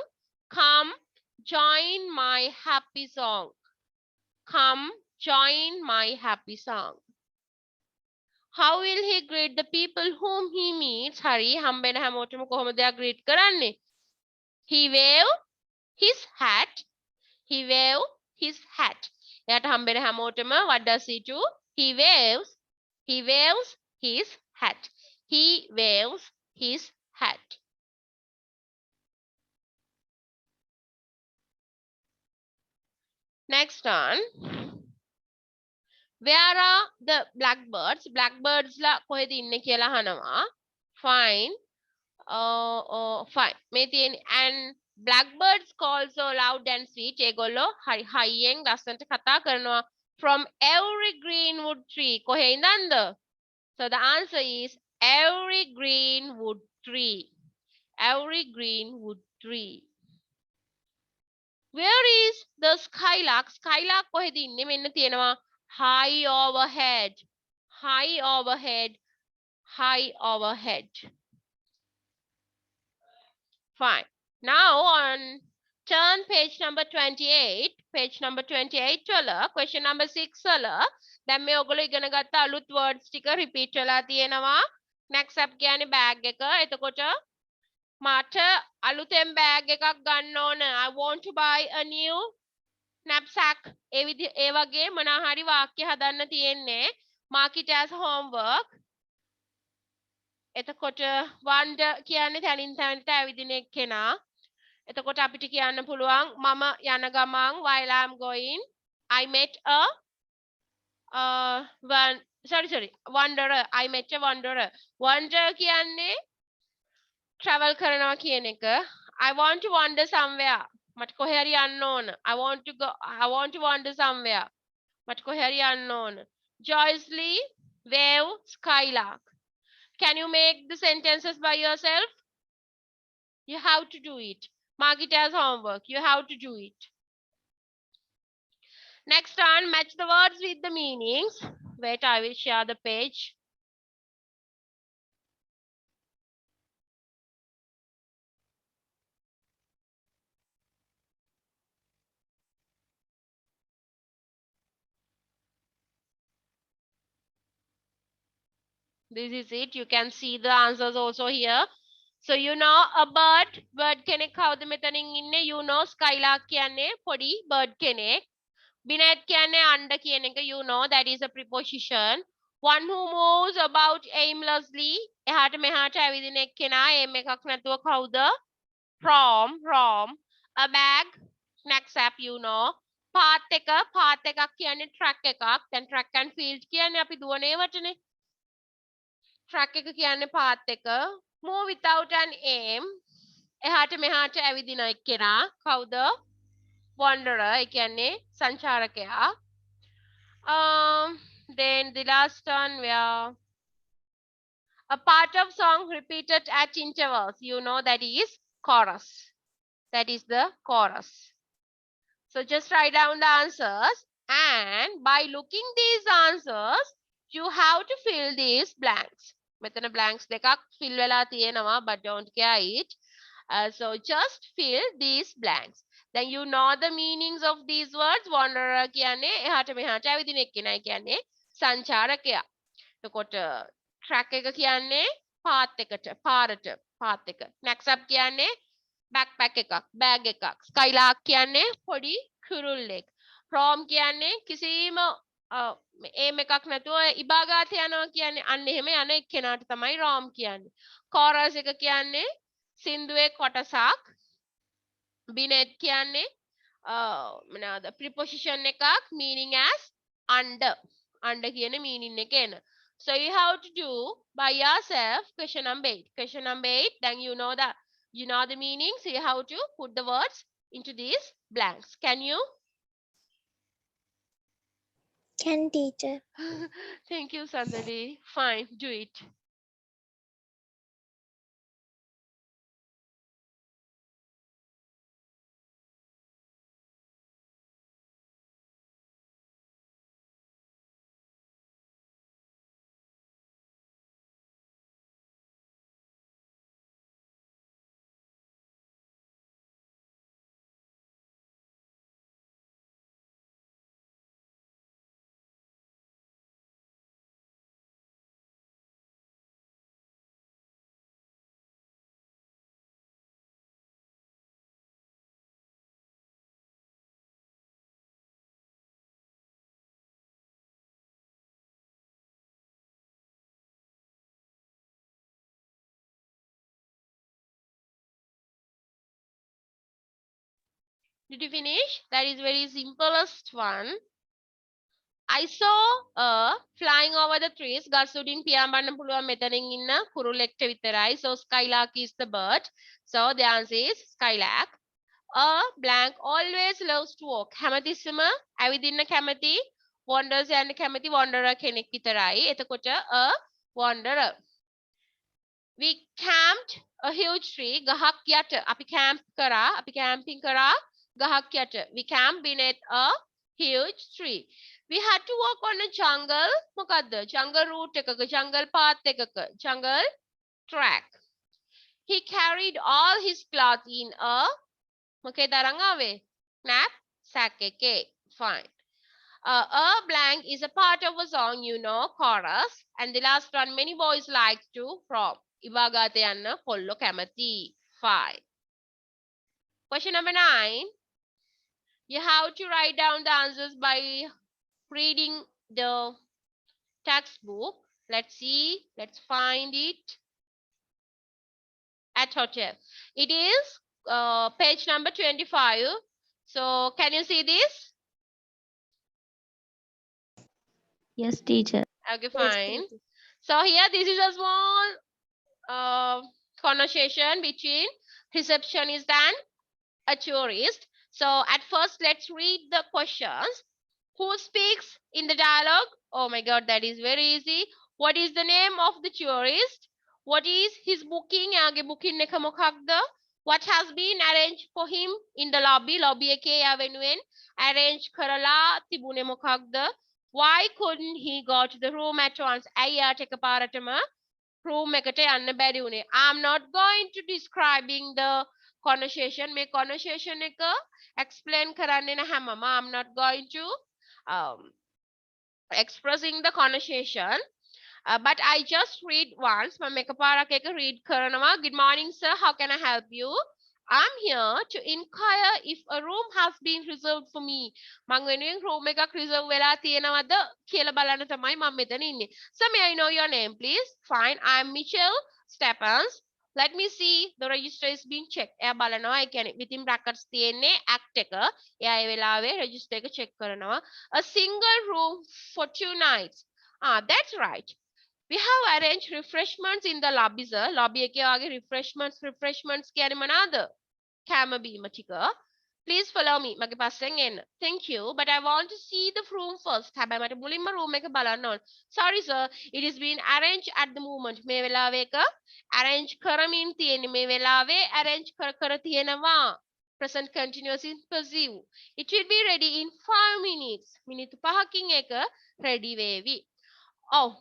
come join my happy song. Come join my happy song. How will he greet the people whom he meets? හරි හම්බෙන හැමෝටම කොහොමද එයා greet කරන්නේ? He wave his hat. He wave his hat. එයාට හම්බෙන හැමෝටම what does he do? He waves his hat. He waves his hat. Next on. Where are the blackbirds? Blackbirds ලා කොහෙද ඉන්නේ කියලා අහනවා. Fine. Fine. මේ තියෙන්නේ and blackbirds call so loud and sweet. ඒගොල්ලෝ හරි හයියෙන් ලස්සනට කතා කරනවා from every greenwood tree. කොහේ ඉඳන්ද? So the answer is every greenwood tree. Every greenwood tree. Where is the skylark? Skylark කොහෙද ඉන්නේ? මෙන්න තියෙනවා high overhead. High overhead. High overhead. Fine. Now on turn page number 28. Page number 28 වල question number 6 වල දැන් මේ ඔයගොල්ලෝ ඉගෙන ගත්ත අලුත් words ටික repeat වෙලා තියෙනවා. Next up කියන්නේ bag එක. එතකොට මට අලුතෙන් bag එකක් ගන්න ඕන. I want to buy a new knapsack. ඒ වගේ මොනවා හරි වාක්‍ය හදන්න තියෙන්නේ. Mark it as homework. එතකොට wander කියන්නේ තනින් තනට ඇවිදින එක්කෙනා. එතකොට අපිට කියන්න පුළුවන් මම යන ගමන් while I am going I met a wanderer. I met a wanderer. Wanderer කියන්නේ travel කරනවා කියන එක. I want to wander somewhere. මට කොහේ හරි යන්න ඕන. I want to wander somewhere. මට කොහේ හරි යන්න ඕන. Joyously wave skylark. Can you make the sentences by yourself? You have to do it. Mark it as homework. You have to do it. Next on, match the words with the meanings. Wait, I will share the page. This is it. You can see the answers also here. So you know a bird කෙනෙක් කවුද මෙතනින් ඉන්නේ? You know skylark කියන්නේ පොඩි bird කෙනෙක්. Binet කියන්නේ under කියන එක. You know that is a preposition. One who moves about aimlessly. එහාට මෙහාට ඇවිදින එක්කෙනා. aim එකක් නැතුව කවුද? From. A bag. knapsack you know. path එකක් කියන්නේ track එකක්. Then track and field කියන්නේ අපි දුවන ඒවටනේ. track එක කියන්නේ path එක. Move without an aim. එහාට මෙහාට ඇවිදින එක්කෙනා කවුද? Wanderer. ඒ කියන්නේ සංචාරකයා. Then the last one where a part of song repeated at intervals. You know that is chorus. That is the chorus. So just write down the answers, and by looking these answers, you have to fill these blanks. මෙතන blanks දෙකක් fill වෙලා තියෙනවා, but don't care it. So just fill these blanks. Then you know the meanings of these words. Wanderer කියන්නේ එහාට මෙහාට ඇවිදින එක්කෙනයි කියන්නේ සංචාරකයා. එතකොට track එක කියන්නේ path එකට, පාරට, path එක. Knapsack කියන්නේ backpack එකක්, bag එකක්. Skylark කියන්නේ පොඩි කුරුල්ලෙක්. Prom කියන්නේ කිසිම aim එකක් නැතුව ඉබාගාත යනවා කියන්නේ අන්න එහෙම යන එක්කෙනාට තමයි rom කියන්නේ. chorus එක කියන්නේ සින්දුවේ කොටසක්. binet කියන්නේ මොනවාද preposition එකක් meaning as under. under කියන meaning එක එන. So you have to do by yourself question number 8. Question number 8, then you know the meaning, so you have to put the words into these blanks. Can you? Can, teacher. Thank you, Sandali. Fine, do it. Did you finish? That is very simplest one. I saw a flying over the trees. ගස්උඩින් පියාඹන්න පුළුවන් මෙතනින් ඉන්න කුරුල්ලෙක්ට විතරයි. So skylark is the bird. So the answer is skylark. A blank always loves to walk. හැමතිස්සම ඇවිදින්න කැමති. Wanders යන්න කැමති wanderer කෙනෙක් විතරයි. එතකොට a wanderer. We camped a huge tree. ගහක් යට අපි camp කරා. අපි camping කරා ගහක් යට. We camped beneath a huge tree. We had to walk on a jungle මොකද්ද? jungle route එකක, jungle path එකක, jungle track. He carried all his clothes in a මොකේද අරන් ආවේ? knapsack එකේ. Fine. A blank is a part of a song, you know, chorus. And the last one, many boys like to from. ඉබාගාත යන්න කොල්ලෝ කැමති. Fine. Question number 9. You have to write down the answers by reading the textbook. Let's see. Let's find it. At hotel. It is page number 25. So can you see this? Yes, teacher. Okay, fine. So here this is a small conversation between receptionist and a tourist. So at first let's read the questions. Who speaks in the dialogue? Oh my god, that is very easy. What is the name of the tourist? What is his booking? එයාගේ booking එක මොකක්ද? What has been arranged for him in the lobby? Lobby එකේ එයා වෙනුවෙන් arrange කරලා තිබුණේ මොකක්ද? Why couldn't he go to the room at once? ඇයි එයාට එකපාරටම room එකට යන්න බැරි වුණේ? I'm not going to describing the conversation. මේ conversation එක explain කරන්නේ නැහැ මම. I'm not going to expressing the conversation. But I just read once. මම එකපාරක් එක read කරනවා. Good morning, sir. How can I help you? I'm here to inquire if a room has been reserved for me. මං වෙනුවෙන් room එකක් reserve වෙලා තියෙනවද කියලා බලන්න තමයි මම මෙතන ඉන්නේ. So may I know your name, please? Fine. I'm Michelle Stephens. Let me see. The register is being checked. එයා බලනවා. ඒ කියන්නේ within brackets තියෙන්නේ act එක. එයා ඒ වෙලාවේ register එක check කරනවා. A single room for 2 nights. That's right. We have arranged refreshments in the lobby, sir. Lobby එකේ වගේ refreshments කියන්නේ මොනවාද? කැම බීම ටික. Please follow me. මගේ පස්සෙන් එන්න. Thank you, but I want to see the room first. හැබැයි මට මුලින්ම room එක බලන්න ඕන. Sorry, sir. It is being arranged at the moment. මේ වෙලාවේ එක arrange කරමින් තියෙන්නේ. මේ වෙලාවේ arrange කර තියෙනවා. present continuous in passive. It will be ready in 5 minutes. Minute 5කින් එක ready වේවි. Oh,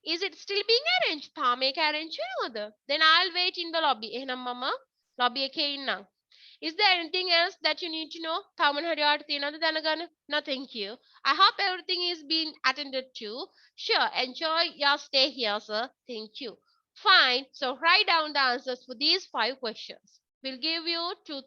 is it still being arranged? තාම ඒක arrange වෙනවද? Then I'll wait in the lobby. එහෙනම් මම lobby එකේ ඉන්නම්. Is there anything else that you need to know? තාම හරි ඔයාලට තියෙනවද දැනගන්න? No, thank you. I hope everything is being attended to. Sure, enjoy your stay here, sir. Thank you. Fine. So write down the answers for these 5 questions. We'll give you 2.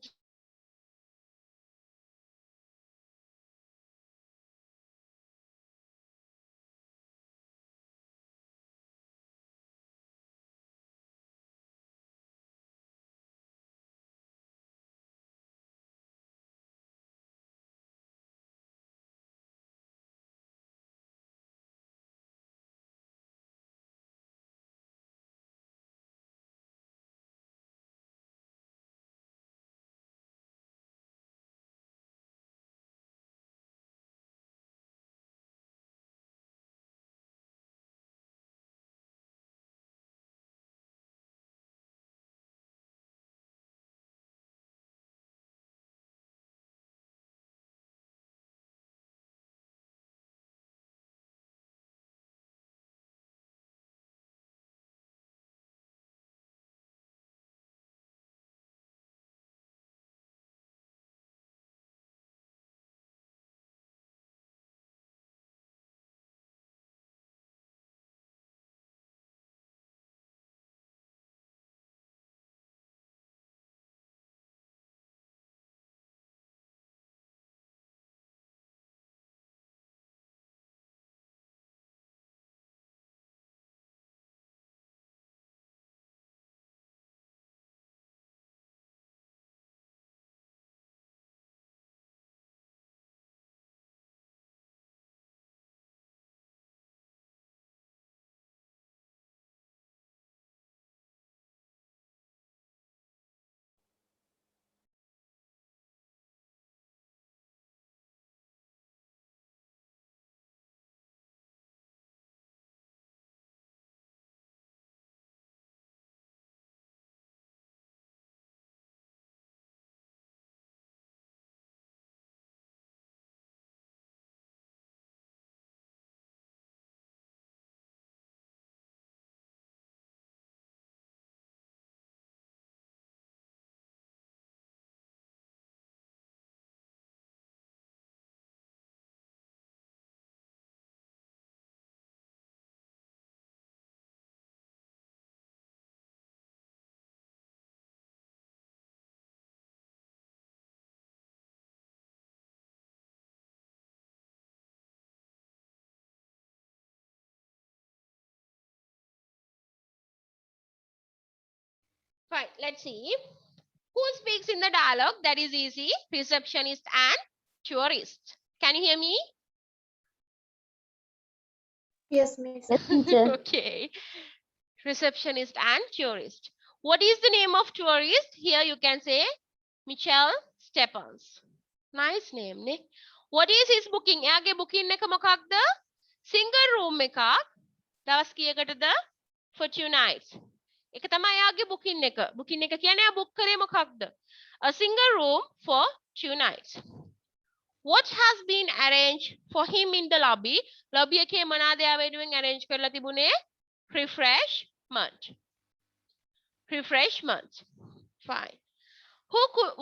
Fine. Let's see. Who speaks in the dialogue? That is easy. Receptionist and tourist. Can you hear me? Yes, Miss. Yes, teacher. Okay. Receptionist and tourist. What is the name of tourist? Here you can say Michelle Stephens. Nice name, ne? What is his booking? එයාගේ booking එක මොකක්ද? Single room එකක්. දවස් කීයකටද? For 2 nights. ඒක තමයි එයාගේ booking එක. Booking එක කියන්නේ එයා book කරේ මොකක්ද? A single room for 2 nights. What has been arranged for him in the lobby? Lobby එකේ මොනවාද එයා වෙනුවෙන් arrange කරලා තිබුණේ? Refreshment. Refreshment. Fine.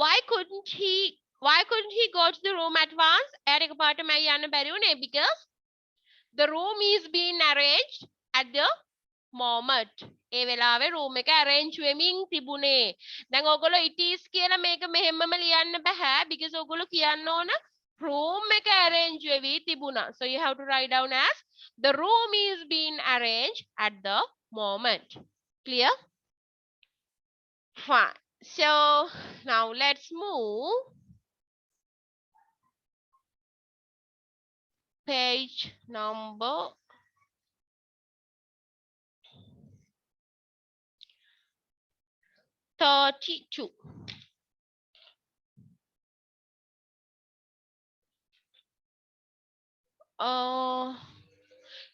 Why couldn't he go to the room at once? එයාට එකපාරටම ඇයි යන්න බැරි වුණේ? Because the room is being arranged at the moment. ඒ වෙලාවේ room එක arrange වෙමින් තිබුණේ. දැන් ඔයගොල්ලෝ it is කියලා මේක මෙහෙමම ලියන්න බෑ because ඔයගොල්ලෝ කියන්න ඕන room එක arrange වෙවි තිබුණා. So you have to write down as the room is being arranged at the moment. Clear? Fine. So now let's move page number 32.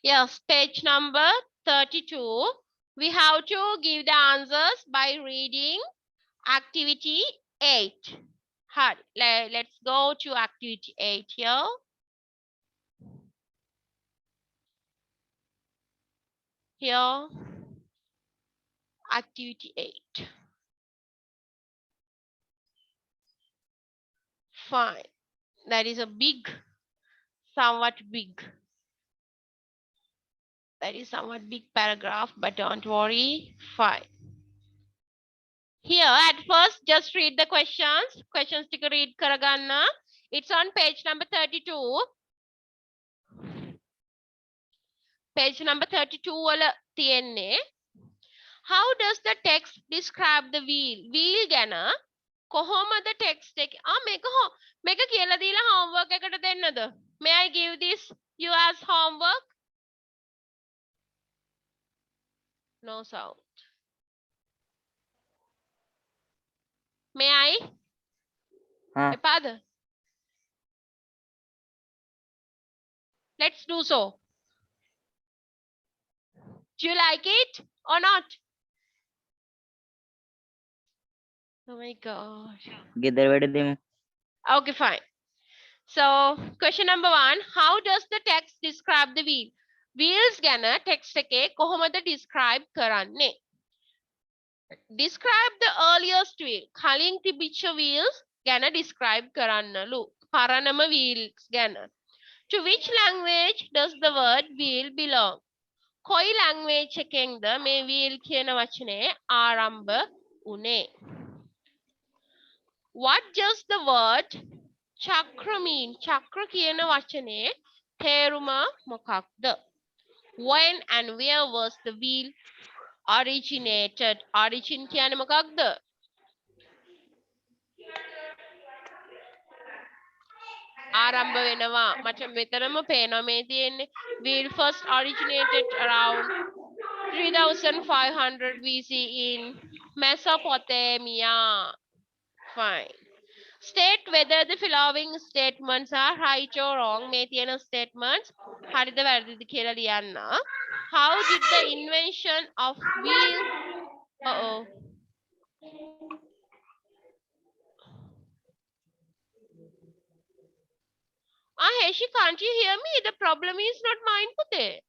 Yes, page number 32. We have to give the answers by reading activity 8. Hard. Let's go to activity 8 here. Here, activity 8. Fine. That is a big, somewhat big. That is somewhat big paragraph, but don't worry. Fine. Here, at first, just read the questions. Questions to read karaganna. It's on page number 32. Page number 32 wala tiyenne. How does the text describe the wheel? Wheel ගැන කොහොමද text එක මේක කියලා දීලා homework එකට දෙන්නද? May I give this you as homework? No sound. May I? එපාද? Let's do so. Do you like it or not? Oh my god. ගෙදර වැඩ දෙමු. Okay, fine. So, question number 1. How does the text describe the wheel? Wheels ගැන text එකේ කොහොමද describe කරන්නේ? Describe the earliest wheel. කලින් තිබිච්ච wheels ගැන describe කරන්නලු. පරණම wheels ගැන. To which language does the word wheel belong? කොයි language එකෙන්ද මේ wheel කියන වචනේ ආරම්භ උනේ? What does the word chakra mean? Chakra කියන වචනේ තේරුම මොකක්ද? When and where was the wheel originated? Origin කියන්නේ මොකක්ද? ආරම්භ වෙනවා. මට මෙතනම පේනවා මේ තියෙන්නේ. Wheel first originated around 3500 BC in Mesopotamia. Fine. State whether the following statements are right or wrong. මේ තියෙන statements හරිද වැරදිද කියලා ලියන්න. How did the invention of wheel Heshi, can't you hear me? The problem is not mine, Pute.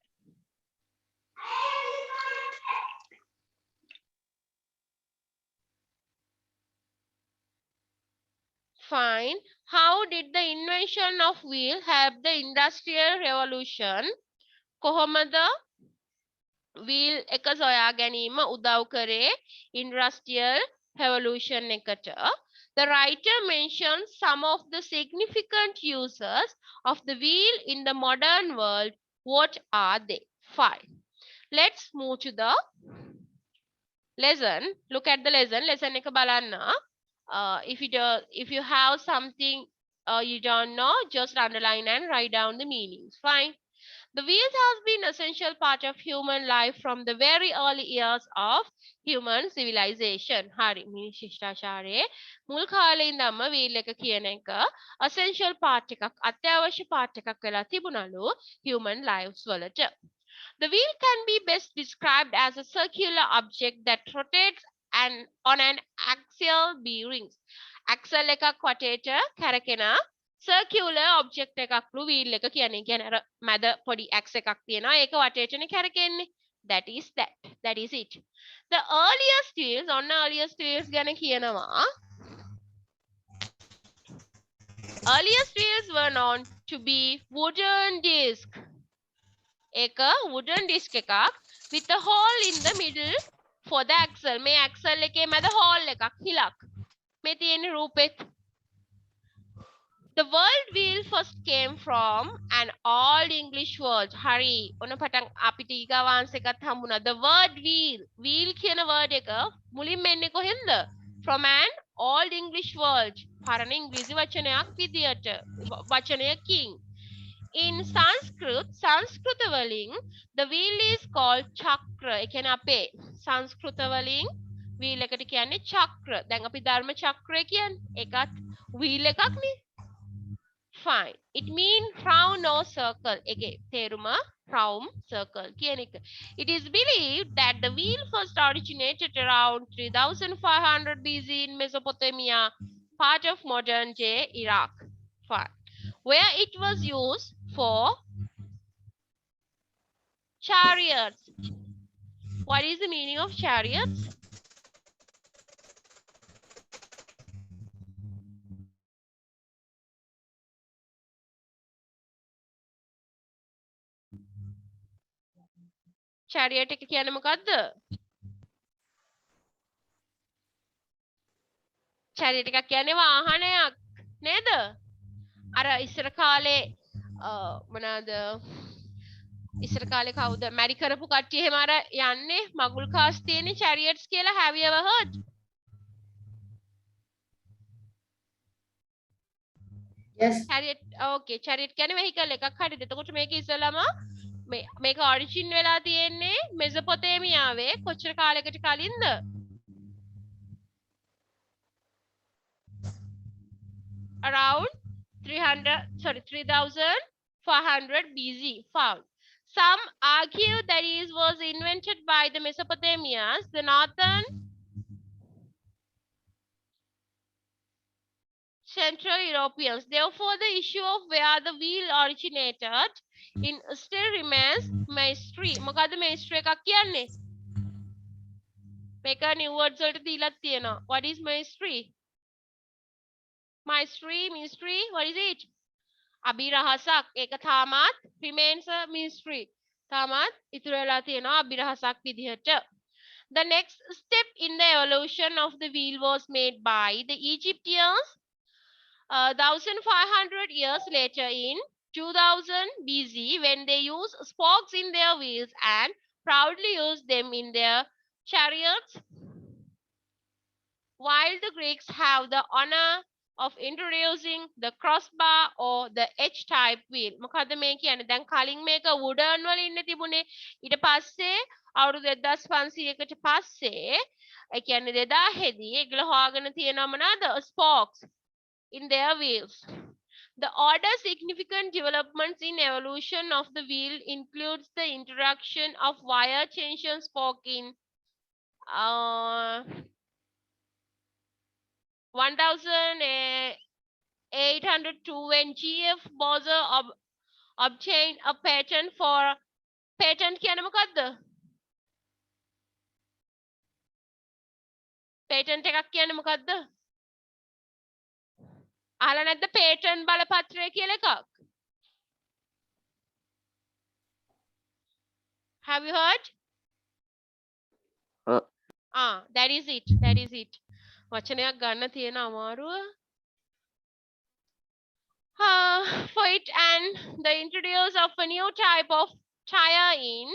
Fine. How did the invention of wheel help the industrial revolution? කොහොමද wheel එක සොයා ගැනීම උදව් කරේ industrial revolution එකට? The writer mentions some of the significant uses of the wheel in the modern world. What are they? Fine. Let's move to the lesson. Look at the lesson. Lesson එක බලන්න. If you have something you don't know, just underline and write down the meanings. Fine. The wheel has been an essential part of human life from the very early years of human civilization. Hari මිනිශිෂ්ටාචාරයේ මුල් කාලේ ඉඳන්ම wheel එක කියන එක essential part එකක් අත්‍යවශ්‍ය part එකක් වෙලා තිබුණලු human lives වලට. The wheel can be best described as a circular object that rotates on an axial bearings. Axle එකක් වටේට කැරකෙන circular object එකක්ලු wheel එක කියන්නේ. කියන්නේ අර මැද පොඩි axe එකක් තියෙනවා. ඒක වටේටනේ කැරකෙන්නේ. That is it. The earliest wheels ගැන කියනවා. Earliest wheels were known to be wooden disc. එක wooden disc එකක් with a hole in the middle for the axle. මේ axle එකේ මැද hole එකක් හිලක්. මේ තියෙන රූපෙත්. The word wheel first came from an old English word. Hari, ඔන්න පටන් අපිට ඊගාවාංශ එකත් හම්බුණා. The word wheel කියන word එක මුලින්ම එන්නේ කොහෙන්ද? From an old English word. පරණ ඉංග්‍රීසි වචනයක් විදියට. වචනයකින්. In Sanskrit වලින් the wheel is called chakra. ඒ කියන්නේ අපේ සංස්කෘත වලින් wheel එකට කියන්නේ chakra. දැන් අපි ධර්ම චක්‍රය කියන්නේ ඒකත් wheel එකක් නේ. Fine. It means round or circle. Again, teruma round circle. It is believed that the wheel first originated around 3500 BC in Mesopotamia. part of modern day Iraq. Fine. Where it was used for chariots. What is the meaning of chariots? chariot එක කියන්නේ මොකද්ද? chariot එකක් කියන්නේ වාහනයක් නේද? අර ඉස්සර කාලේ මොනවාද? ඉස්සර කාලේ කවුද මැරි කරපු කට්ටිය එහෙම අර යන්නේ මගුල් කාස් තියෙන chariots කියලා have you ever heard? Yes. chariot okay chariot කියන්නේ vehicle එකක් හරිද? එතකොට මේක ඉස්සලම මේක ඔරිජින් වෙලා තියෙන්නේ මෙසොපොතේමියාවේ කොච්චර කාලයකට කලින්ද? Around 3400 BC found. Some argue that it was invented by the Mesopotamians, the northern Central Europeans. Therefore, the issue of where the wheel originated in still remains mystery. මොකද්ද mystery එකක් කියන්නේ? මේක new words වලට දීලා තියෙනවා. What is mystery? Mystery, what is it? අභිරහසක්. ඒක තාමත් remains a mystery. තාමත් ඉතුරු වෙලා තියෙනවා අභිරහසක් විදිහට. The next step in the evolution of the wheel was made by the Egyptians 1500 years later in 2000 BC when they used spokes in their wheels and proudly used them in their chariots. While the Greeks have the honor of introducing the crossbar or the H-type wheel. මොකද මේ කියන්නේ දැන් කලින් මේක wooden වල ඉන්න තිබුණේ ඊට පස්සේ අවුරුදු 2500කට පස්සේ ඒ කියන්නේ 2000 දී ඒගොල්ලෝ හොයාගෙන තියෙනවා මොනවාද spokes in their wheels. The other significant developments in evolution of the wheel includes the introduction of wire tension spoke in 1802 when G.F. Bose obtained a patent for patent කියන්නේ මොකද්ද? patent එකක් කියන්නේ මොකද්ද? අහලා නැද්ද patent බලපත්‍රය කියලා එකක්? Have you heard? That is it. වචනයක් ගන්න තියෙන අමාරුව. For it and the introduce of a new type of tire in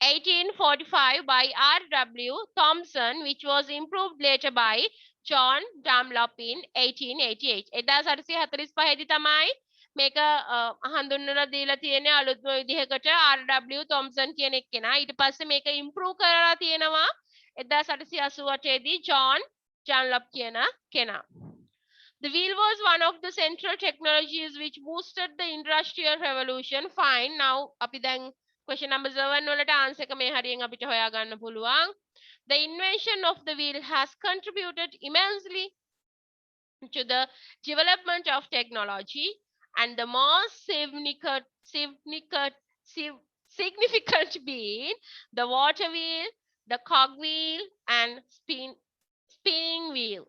1845 by R.W. Thompson, which was improved later by John Dunlop in 1888. 1845 දී තමයි මේක හඳුන්වලා දීලා තියෙන්නේ අලුත්ම විදිහකට R.W. Thompson කියන එක්කෙනා. ඊට පස්සේ මේක improve කරලා තියෙනවා 1888 දී John Dunlop කියන කෙනා. The wheel was one of the central technologies which boosted the industrial revolution. Fine. Now අපි දැන් question number 7 වලට answer එක මේ හරියෙන් අපිට හොයා ගන්න පුළුවන්. The invention of the wheel has contributed immensely to the development of technology, and the most significant being the water wheel, the cog wheel, and spinning wheel.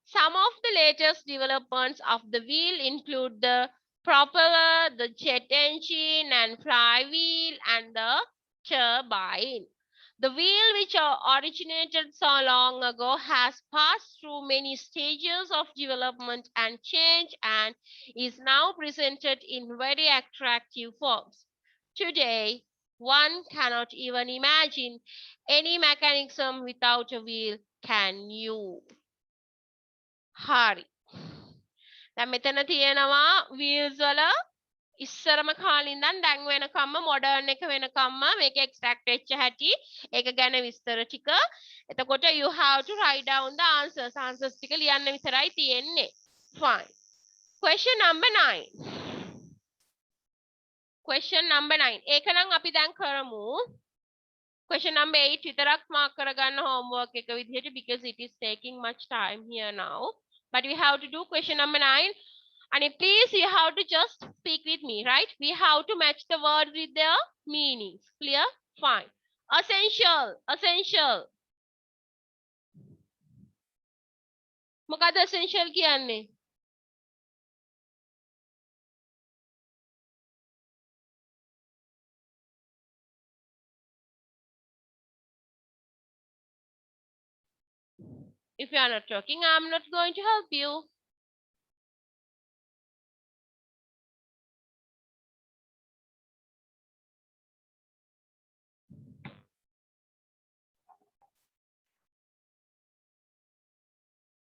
Some of the latest developments of the wheel include the propeller, the jet engine and flywheel, and the turbine. The wheel, which originated so long ago, has passed through many stages of development and change and is now presented in very attractive forms. Today, one cannot even imagine any mechanism without a wheel, can you? Hari. දැන් මෙතන තියෙනවා wheels වල ඉස්සරම කාලේ ඉඳන් දැන් වෙනකම්ම modern එක වෙනකම්ම මේක extract වෙච්ච හැටි ඒක ගැන විස්තර ටික. එතකොට you have to write down the answers. Answers ටික ලියන්න විතරයි තියෙන්නේ. Fine. Question number 9. Question number 9. ඒක නම් අපි දැන් කරමු. Question number 8 විතරක් mark කරගන්න homework එක විදිහට because it is taking much time here now. But we have to do question number 9. And please you have to just speak with me, right? We have to match the words with their meanings. Clear? Fine. Essential. Essential. මොකද essential කියන්නේ? If you are not talking, I'm not going to help you.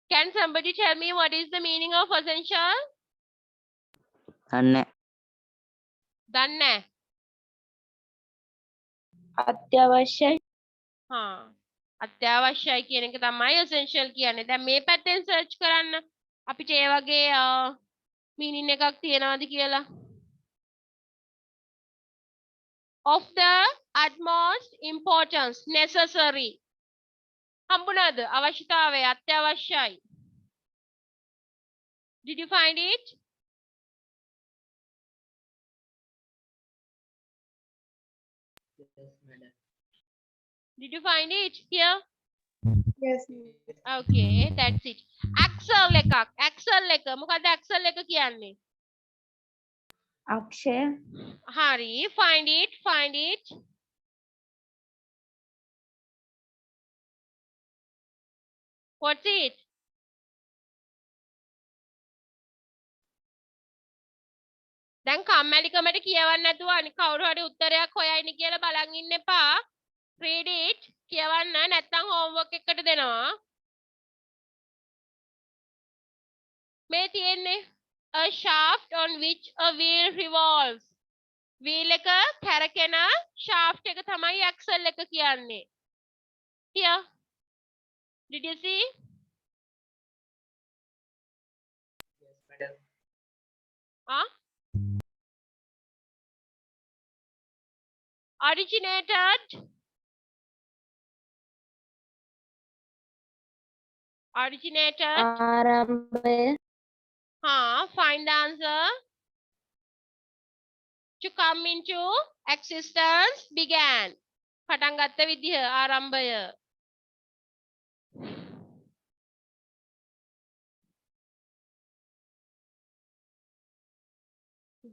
Can somebody tell me what is the meaning of essential? දන්නේ දන්නේ නැහැ. අත්‍යවශ්‍යයි. හා අත්‍යවශ්‍යයි කියන එක තමයි essential කියන්නේ. දැන් මේ පැත්තෙන් search කරන්න අපිට ඒ වගේ meaning එකක් තියෙනවද කියලා. Of the utmost importance, necessary. හම්බුණාද? අවශ්‍යතාවය අත්‍යවශ්‍යයි. Did you find it? Yes, madam. Did you find it here? Yes, miss. Okay, that's it. Axle එකක්. Axle එක. මොකද axle එක කියන්නේ? අක්ෂය. හරි. Find it. Find it. What's it? දැන් කම්මැලිකමට කියවන්න නැතුව අනික කවුරු හරි උත්තරයක් හොයයිනි කියලා බලන් ඉන්න එපා. Read it. කියවන්න නැත්නම් homework එකකට දෙනවා. මේ තියෙන්නේ a shaft on which a wheel revolves. wheel එක කැරකෙන shaft එක තමයි axle එක කියන්නේ. Here. Did you see? Yes, madam. Huh? Originated. Originated. ආරම්භය. Find the answer. To come into existence began. පටන් ගත්ත විදිහ ආරම්භය.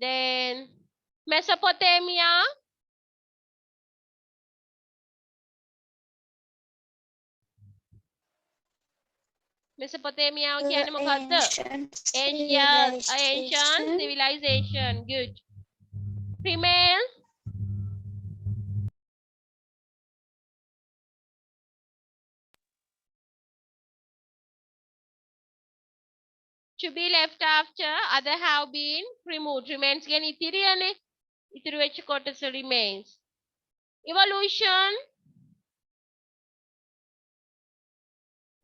Then Mesopotamia. Mesopotamia කියන්නේ මොකද්ද? Ancient civilization. Good. Remain. To be left after, other have been removed. Remains කියන්නේ ඉතිරියනේ. ඉතිරි වෙච්ච කොටස remains. Evolution.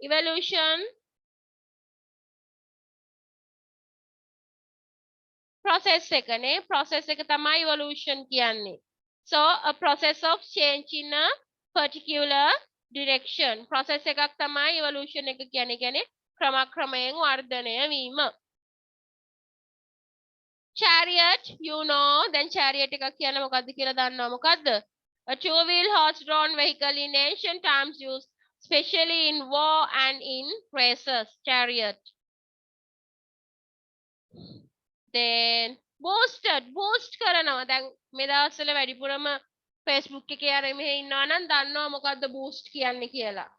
Evolution. Process එකනේ. Process එක තමයි evolution කියන්නේ. So a process of change in a particular direction. Process එකක් තමයි evolution එක කියන්නේ ක්‍රමක්‍රමයෙන් වර්ධනය වීම. Chariot, you know, then chariot එකක් කියන්නේ මොකද්ද කියලා දන්නවා මොකද්ද? A two-wheel horse-drawn vehicle in ancient times used especially in war and in races. Chariot. Then boosted, boost කරනවා. දැන් මේ දවස්වල වැඩිපුරම Facebook එකේ අර මෙහෙ ඉන්නවා නම් දන්නවා මොකද්ද boost කියන්නේ කියලා.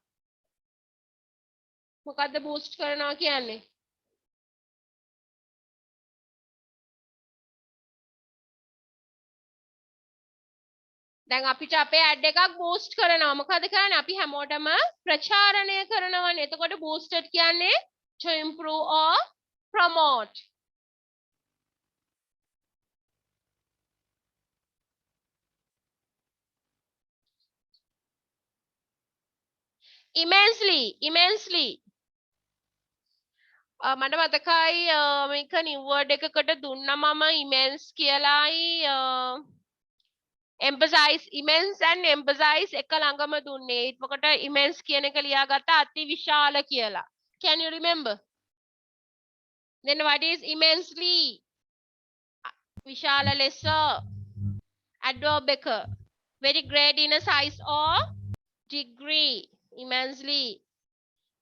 මොකද්ද boost කරනවා කියන්නේ? දැන් අපිට අපේ ad එකක් boost කරනවා. මොකද කරන්නේ? අපි හැමෝටම ප්‍රචාරණය කරනවානේ. එතකොට boosted කියන්නේ to improve or promote. Immensely. මට මතකයි මේක new word එකකට දුන්නා මම immense කියලායි emphasize immense and emphasize එක ළඟම දුන්නේ ඒකට immense කියන එක ලියාගත්තා අති විශාල කියලා. Can you remember? Then what is immensely? විශාල ලෙස. Adverb එක. Very great in a size or degree. Immensely.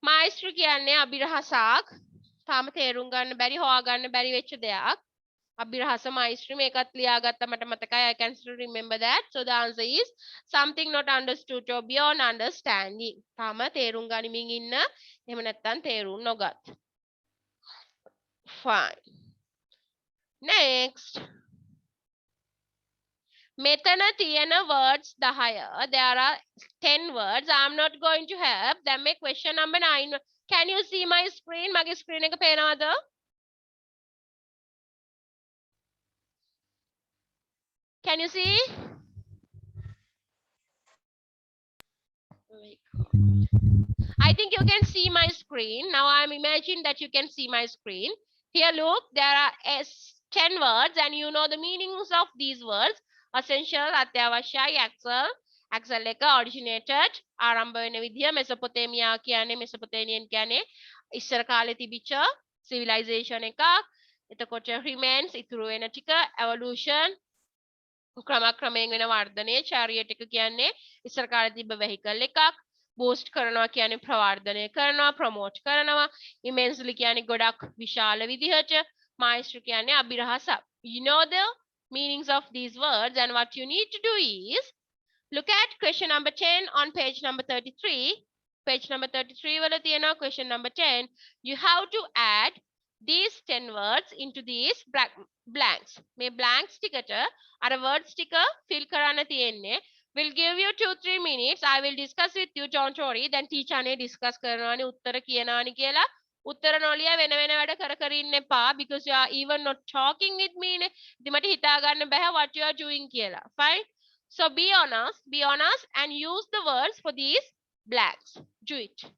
Maestro කියන්නේ අභිරහසක්. තාම තේරුම් ගන්න බැරි හොයා ගන්න බැරි වෙච්ච දෙයක්. අභිරහස maestro මේකත් ලියාගත්තා මට මතකයි. I can still remember that. So the answer is something not understood or beyond understanding. තාම තේරුම් ගනිමින් ඉන්න. එහෙම නැත්නම් තේරුම් නොගත්. Fine. Next. මෙතන තියෙන words 10. There are 10 words. I'm not going to help. Then make question number 9. Can you see my screen? මගේ screen එක පේනවද? Can you see? I think you can see my screen. Now I'm imagining that you can see my screen. Here look, there are 10 words and you know the meanings of these words. Essential, අත්‍යවශ්‍යයි, Axel එක originated, ආරම්භ වෙන විදිය, Mesopotamia කියන්නේ Mesopotamian කියන්නේ ඉස්සර කාලේ තිබිච්ච civilization එකක්. එතකොට remains ඉතුරු වෙන ටික, evolution ක්‍රමක්‍රමයෙන් වෙන වර්ධනය, chariot එක කියන්නේ ඉස්සර කාලේ තිබ්බ vehicle එකක්. boost කරනවා කියන්නේ ප්‍රවර්ධනය කරනවා, promote කරනවා. immensely කියන්නේ ගොඩක් විශාල විදිහට. maestro කියන්නේ අභිරහසක්. You know the meanings of these words and what you need to do is look at question number 10 on page number 33. Page number 33 වල තියෙනවා question number 10. You have to add these 10 words into these blanks. මේ blanks ටිකට අර words ටික fill කරන්න තියෙන්නේ. We'll give you 2-3 minutes. I will discuss with you. Don't worry. Then teacher අනේ discuss කරනවානේ උත්තර කියනවානේ කියලා. උත්තර නොලිය වෙන වෙන වැඩ කර කර ඉන්න එපා because you are even not talking with me නේ. ඉතින් මට හිතා ගන්න බෑ what you are doing කියලා. Fine. So be honest and use the words for these blanks. Do it.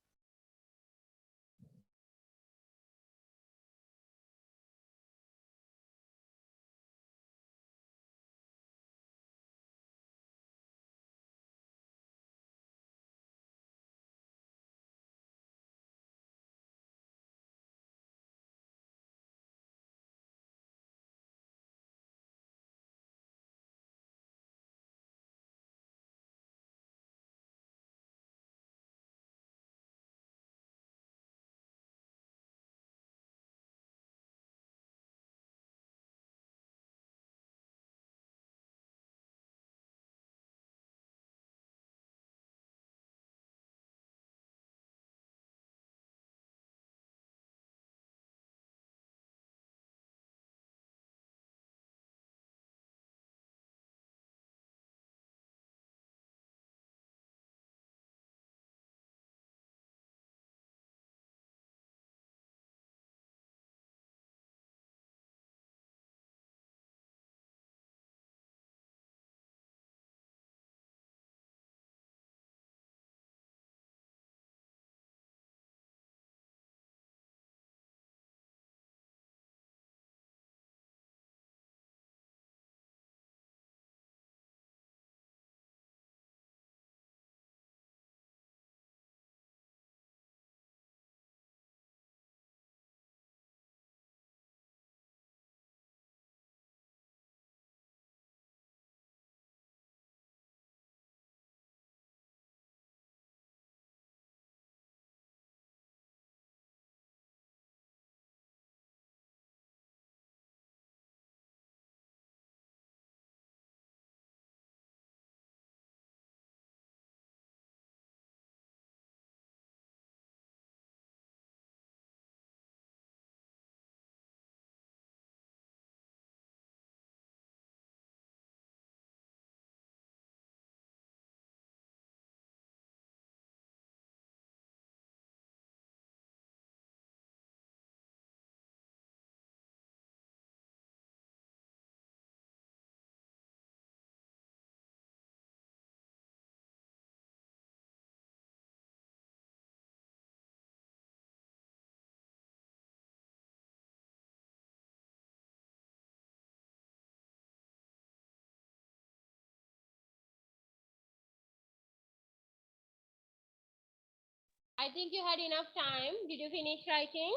I think you had enough time. Did you finish writing?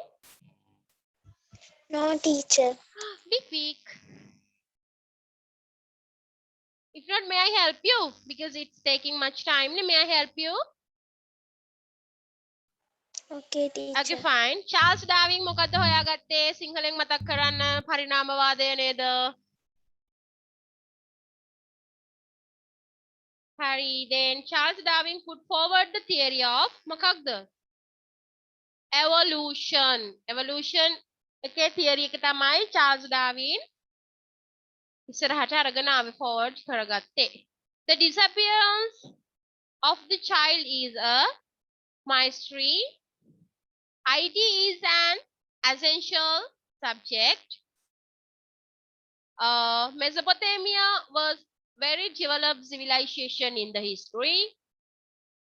No, teacher. Be quick. If not, may I help you? Because it's taking much time. May I help you? Okay, Okay, teacher. fine. Charles Darwin මොකද්ද හොයාගත්තේ? සිංහලෙන් මතක් කරන්න පරිණාමවාදය නේද? Harry, then Charles Darwin put forward the theory of මොකක්ද? Evolution. Evolution එකේ theory එක තමයි Charles Darwin ඉස්සරහට අරගෙන ආවේ forward කරගත්තේ. The disappearance of the child is a mystery. ID is an essential subject. Mesopotamia was very developed civilization in the history.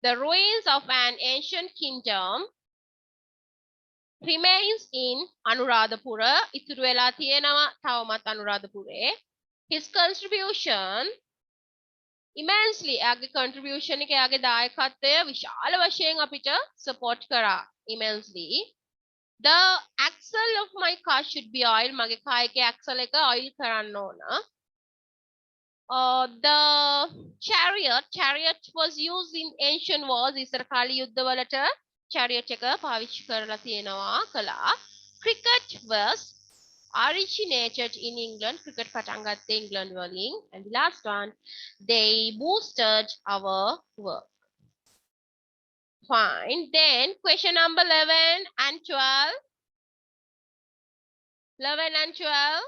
The ruins of an ancient kingdom remains in Anuradhapura. ඉතුරු වෙලා තියෙනවා තවමත් අනුරාධපුරේ. His contribution immensely එයාගේ contribution එක එයාගේ දායකත්වය විශාල වශයෙන් අපිට support කරා immensely. The axle of my car should be oil. මගේ car එකේ axle එක oil කරන්න ඕන. The chariot was used in ancient wars. ඉස්සර කාලේ යුද්ධවලට chariot එක පාවිච්චි කරලා තියෙනවා කළා. Cricket was originated in England. Cricket පටන් ගත්තේ England වලින්. And the last one, they boosted our work. Fine. Then question number 11 and 12. 11 and 12.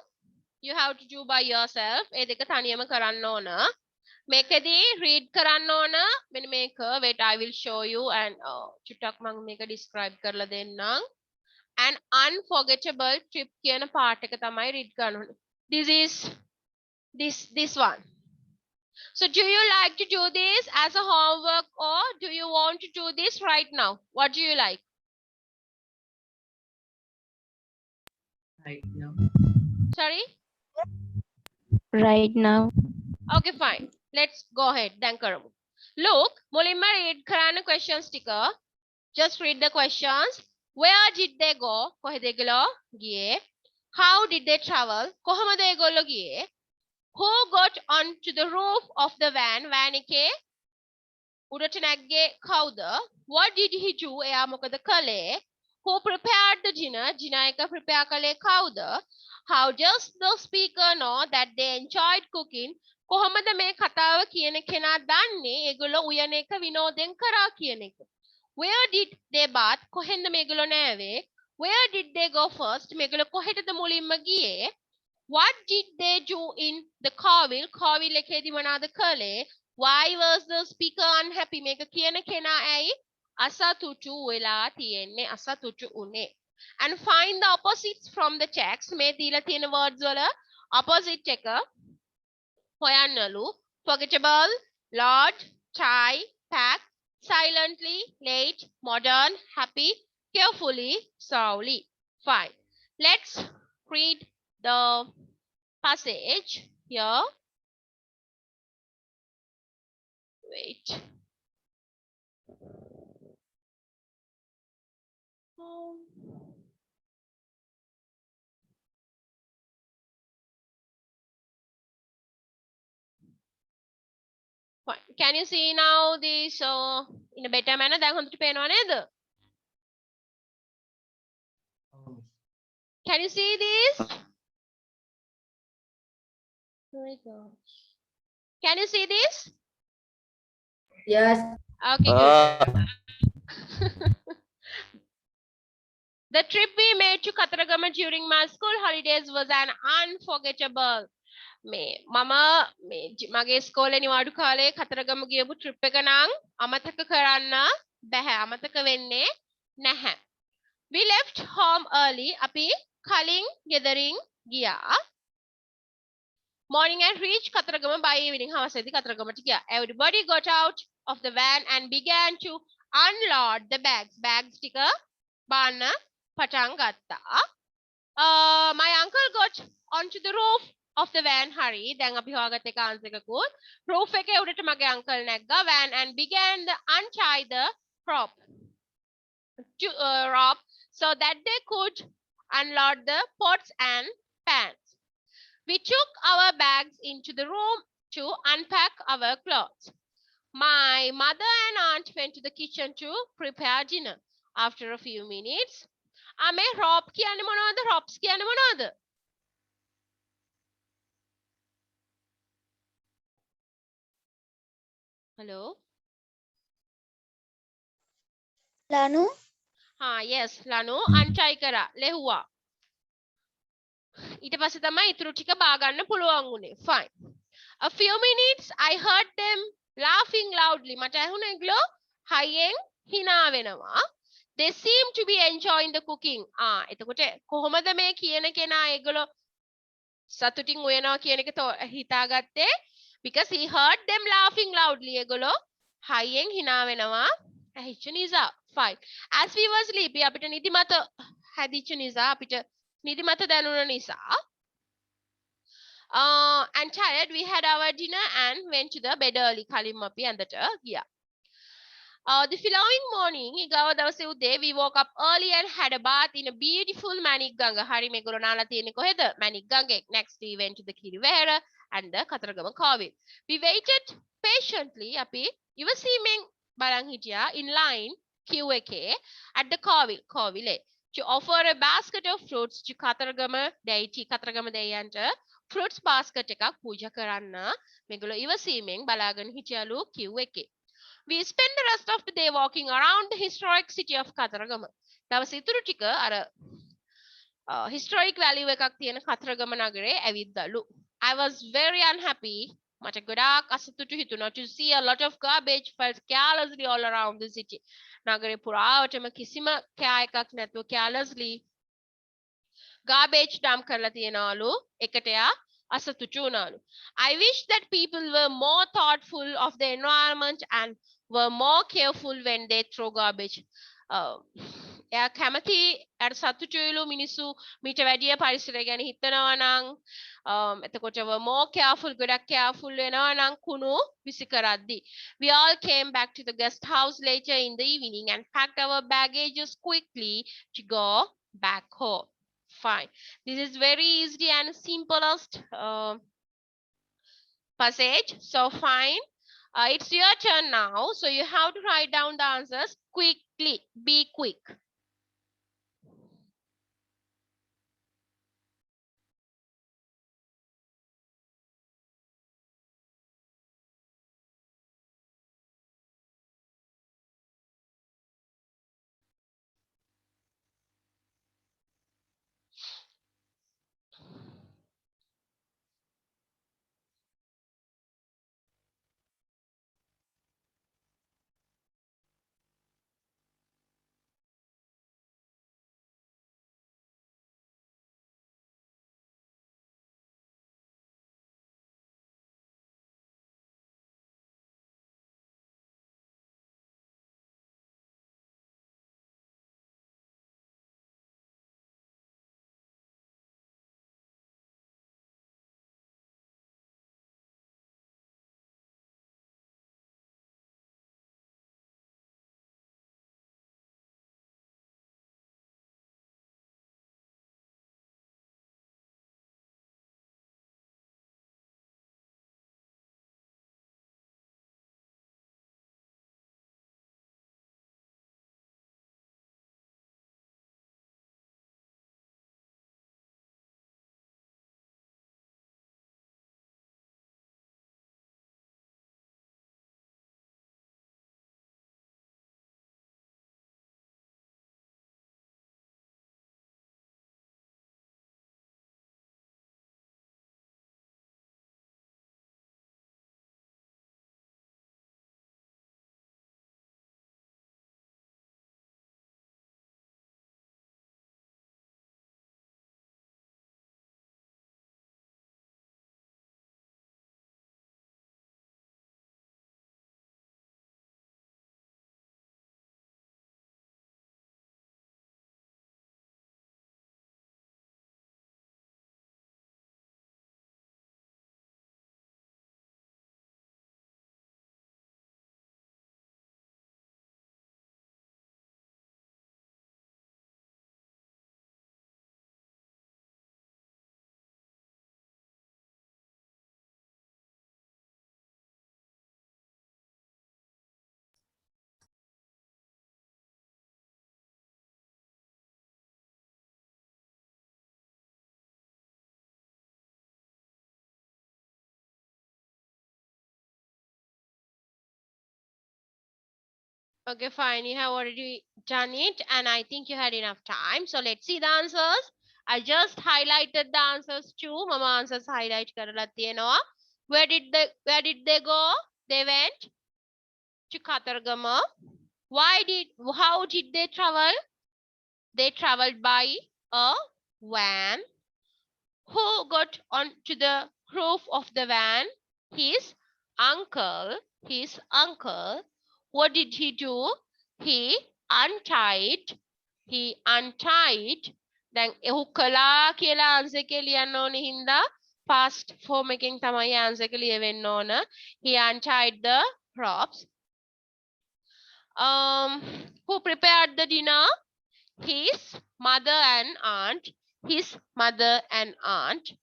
You have to do by yourself. ඒ දෙක තනියම කරන්න ඕන. මේකදී read කරන්න ඕන. මෙන්න මේක. Wait, I will show you and චුට්ටක් මම මේක describe කරලා දෙන්නම්. An unforgettable trip කියන part එක තමයි read කරන්න ඕනේ. This one. So do you like to do this as a homework or do you want to do this right now? What do you like? Right now. Sorry? Right now. Okay, fine. Let's go ahead. දැන් කරමු. Look, මුලින්ම read කරන්න questions ටික. Just read the questions. Where did they go? කොහෙද ඒගොල්ලෝ ගියේ? How did they travel? කොහමද ඒගොල්ලෝ ගියේ? Who got onto the roof of the van? Van එකේ උඩට නැග්ගේ කවුද? What did he do? එයා මොකද කළේ? Who prepared the dinner? dinner එක prepare කළේ කවුද? How does the speaker know that they enjoyed cooking? කොහොමද මේ කතාව කියන කෙනා දන්නේ ඒගොල්ලෝ උයන එක විනෝදෙන් කරා කියන එක? Where did they bath? කොහෙන්ද මේගොල්ලෝ නෑවේ? Where did they go first? මේගොල්ලෝ කොහෙටද මුලින්ම ගියේ? What did they do in the Corville? Corville එකේදී මොනවද කළේ? Why was the speaker unhappy? මේක කියන කෙනා ඇයි අසතුටු වෙලා තියෙන්නේ? අසතුටු උනේ. And find the opposites from the text. මේ දීලා තියෙන words වල opposite එක හොයන්නලු. Forgettable, Lord, tie, pack, silently, late, modern, happy, carefully, slowly. Fine. Let's read the passage here. Wait. Fine. Can you see now this in a better manner? දැන් හොඳට පේනව නේද? Can you see this? Oh my gosh. Can you see this? Yes. Okay, good. The trip we made to Kataragama during my school holidays was an unforgettable. මගේ ස්කෝලේ නිවාඩු කාලේ කතරගම ගියපු trip එක නම් අමතක කරන්න බැහැ. අමතක වෙන්නේ නැහැ. We left home early. අපි කලින් ගෙදරින් ගියා. Morning and reached Kataragama by evening. හවසේදී කතරගමට ගියා. Everybody got out of the van and began to unload the bags. Bags ටික බාන්න පටන් ගත්තා. My uncle got onto the roof of the van. Harry. දැන් අපි හොයාගත්ත එක answer එකකුත්. Roof එකේ උඩට මගේ uncle නැග්ගා van and began to untie the prop. to rope so that they could unload the pots and pans. We took our bags into the room to unpack our clothes. My mother and aunt went to the kitchen to prepare dinner. After a few minutes, ame rope කියන්න මොනවද? Ropes කියන්න මොනවද? Hello? ලනු yes, ලනු අන්ටයි කරා. ලෙහුවා. ඊට පස්සේ තමයි ඉතුරු ටික බා ගන්න පුළුවන් උනේ. Fine. A few minutes I heard them laughing loudly. මට ඇහුණා ඒගොල්ලෝ හයියෙන් hina වෙනවා. They seem to be enjoying the cooking. එතකොට කොහොමද මේ කියන කෙනා ඒගොල්ලෝ සතුටින් උයනවා කියන එක හිතාගත්තේ? Because he heard them laughing loudly. ඒගොල්ලෝ හයියෙන් hina වෙනවා. ඇහිච්ච නිසා. Fine. As we were sleepy අපිට නිදිමත හැදිච්ච නිසා අපිට නිදිමත දැනුන නිසා and tired, we had our dinner and went to the bed early. කලින්ම අපි ඇඳට ගියා. The following morning, ඊගාව දවසේ උදේ we woke up early and had a bath in a beautiful මැණික් ගඟ. හරි මේගොල්ලෝ නාලා තියෙන්නේ කොහෙද? මැණික් ගඟේ. Next we went to the Kiriwera and the Kataragama Kawil. We waited patiently. අපි ඉවසීමෙන් බලන් හිටියා in line queue එකේ at the Kawil to offer a basket of fruits to Kataragama දෙයියන්ට fruits basket එකක් පූජා කරන්න මේගොල්ලෝ ඉවසීමෙන් බලාගෙන හිටියලු queue එකේ. We spent the rest of the day walking around the historic city of Kataragama. දවස් ඉතුරු ටික අර historic value එකක් තියෙන කතරගම නගරේ ඇවිද්දලු. I was very unhappy. මට ගොඩාක් අසතුටු හිතුණා to see a lot of garbage felt carelessly all around the city. නගරේ පුරාවටම කිසිම කෑ එකක් නැතුව carelessly garbage dump කරලා තියනවලු. එකට යා අසතුටු වුණාලු. I wish that people were more thoughtful of the environment and were more careful when they throw garbage. එයා කැමති අර සතුටුයිලු මිනිස්සු මීට වැඩිය පරිසරය ගැන හිතනවා නම් එතකොට were more careful ගොඩක් careful වෙනවා නම් කුණු විසි කරද්දී. We all came back to the guest house later in the evening and packed our baggages quickly to go back home. Fine. This is very easy and simplest passage. So fine. It's your turn now. So you have to write down the answers quickly. Be quick. Okay, fine. You have already done it, and I think you had enough time. So let's see the answers. I just highlighted the answers too. Mama answers highlight karala තියෙනවා. Where did they go? They went to Katargama. How did they travel? They traveled by a van. Who got onto the roof of the van? His uncle. His uncle. What did he do? He untied. He untied. දැන් එහු කළා කියලා answer එක ලියන්න ඕනේ හින්දා past form එකෙන් තමයි answer එක ලියවෙන්න ඕන. He untied the ropes. Who prepared the dinner? His mother and aunt. His mother and aunt.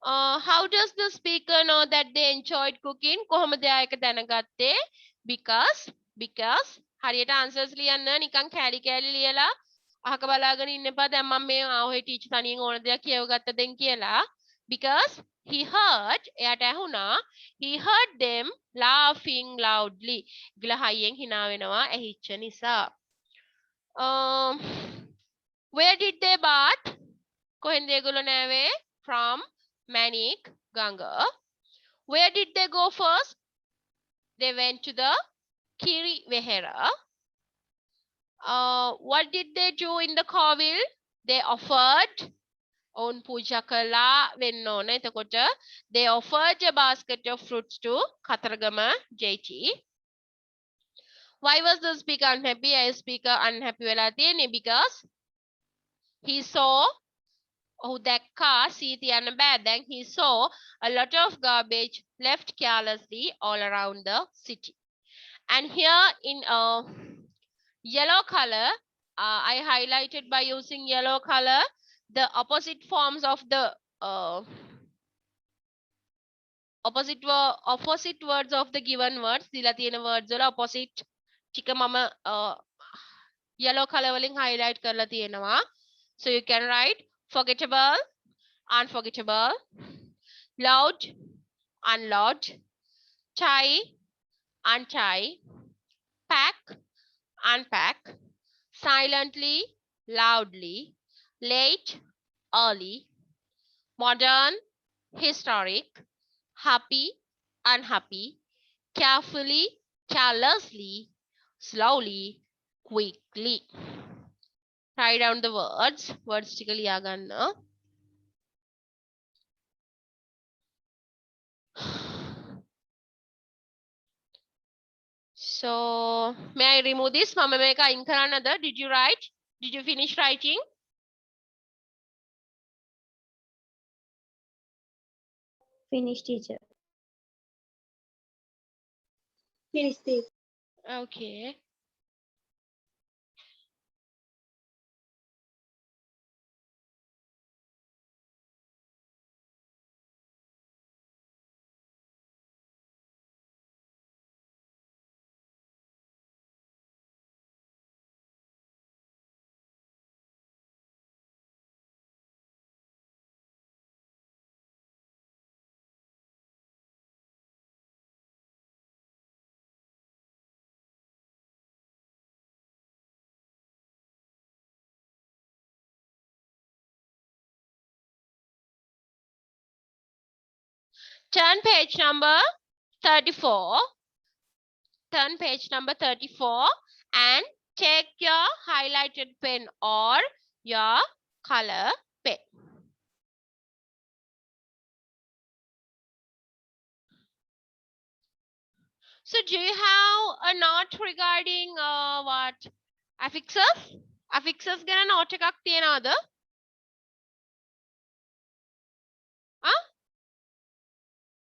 How does the speaker know that they enjoyed cooking? කොහොමද එයා ඒක දැනගත්තේ? Because හරියට answers ලියන්න නිකන් කෑලි කෑලි ලියලා අහක බලාගෙන ඉන්න එපා. දැන් මම මේ ආවේ ටීචර් තනියෙන් ඕන දෙයක් කියව ගත්ත දෙන් කියලා. Because he heard එයාට ඇහුණා he heard them laughing loudly. ගිල හයියෙන් hina වෙනවා ඇහිච්ච නිසා. Where did they bath? කොහෙන්ද ඒගොල්ලෝ නෑවේ? From Manik Ganga. Where did they go first? They went to the Kiri Vehera. What did they do in the Kovil? They offered on puja kala vennona. Etakota they offered a basket of fruits to Kataragama JT. Why was the speaker unhappy? A speaker unhappy වෙලා තියෙන්නේ because he saw දැක්කා see තියන්න බෑ. Then he saw a lot of garbage left carelessly all around the city. And here in yellow color, I highlighted by using yellow color the opposite forms of the opposite words of the given words. දීලා තියෙන words වල opposite ටික මම yellow color වලින් highlight කරලා තියෙනවා. So you can write forgettable, unforgettable, loud, unloud, tie, untie, pack, unpack, silently, loudly, late, early, modern, historic, happy, unhappy, carefully, carelessly, slowly, quickly. Write down the words. Words ටික ලියා ගන්න. So, may I remove this? මම මේක අයින් කරන්නද? Did you write? Did you finish writing? Finish, teacher. Finish this. Okay. Turn page number 34. Turn page number 34 and take your highlighted pen or your color pen. So do you have a note regarding what? Affixes? Affixes ගැන note එකක් තියනවද? Huh?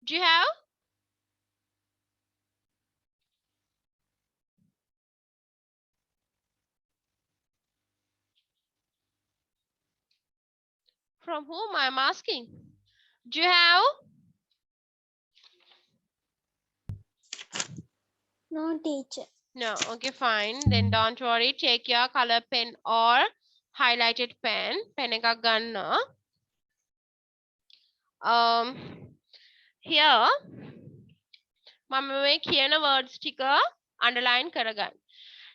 Do you have? From whom I'm asking? Do you have? No, teacher. No, okay, fine. Then don't worry. Take your color pen or highlighted pen. Pen එකක් ගන්න. Here, මම මේ කියන words ටික underline කරගන්න.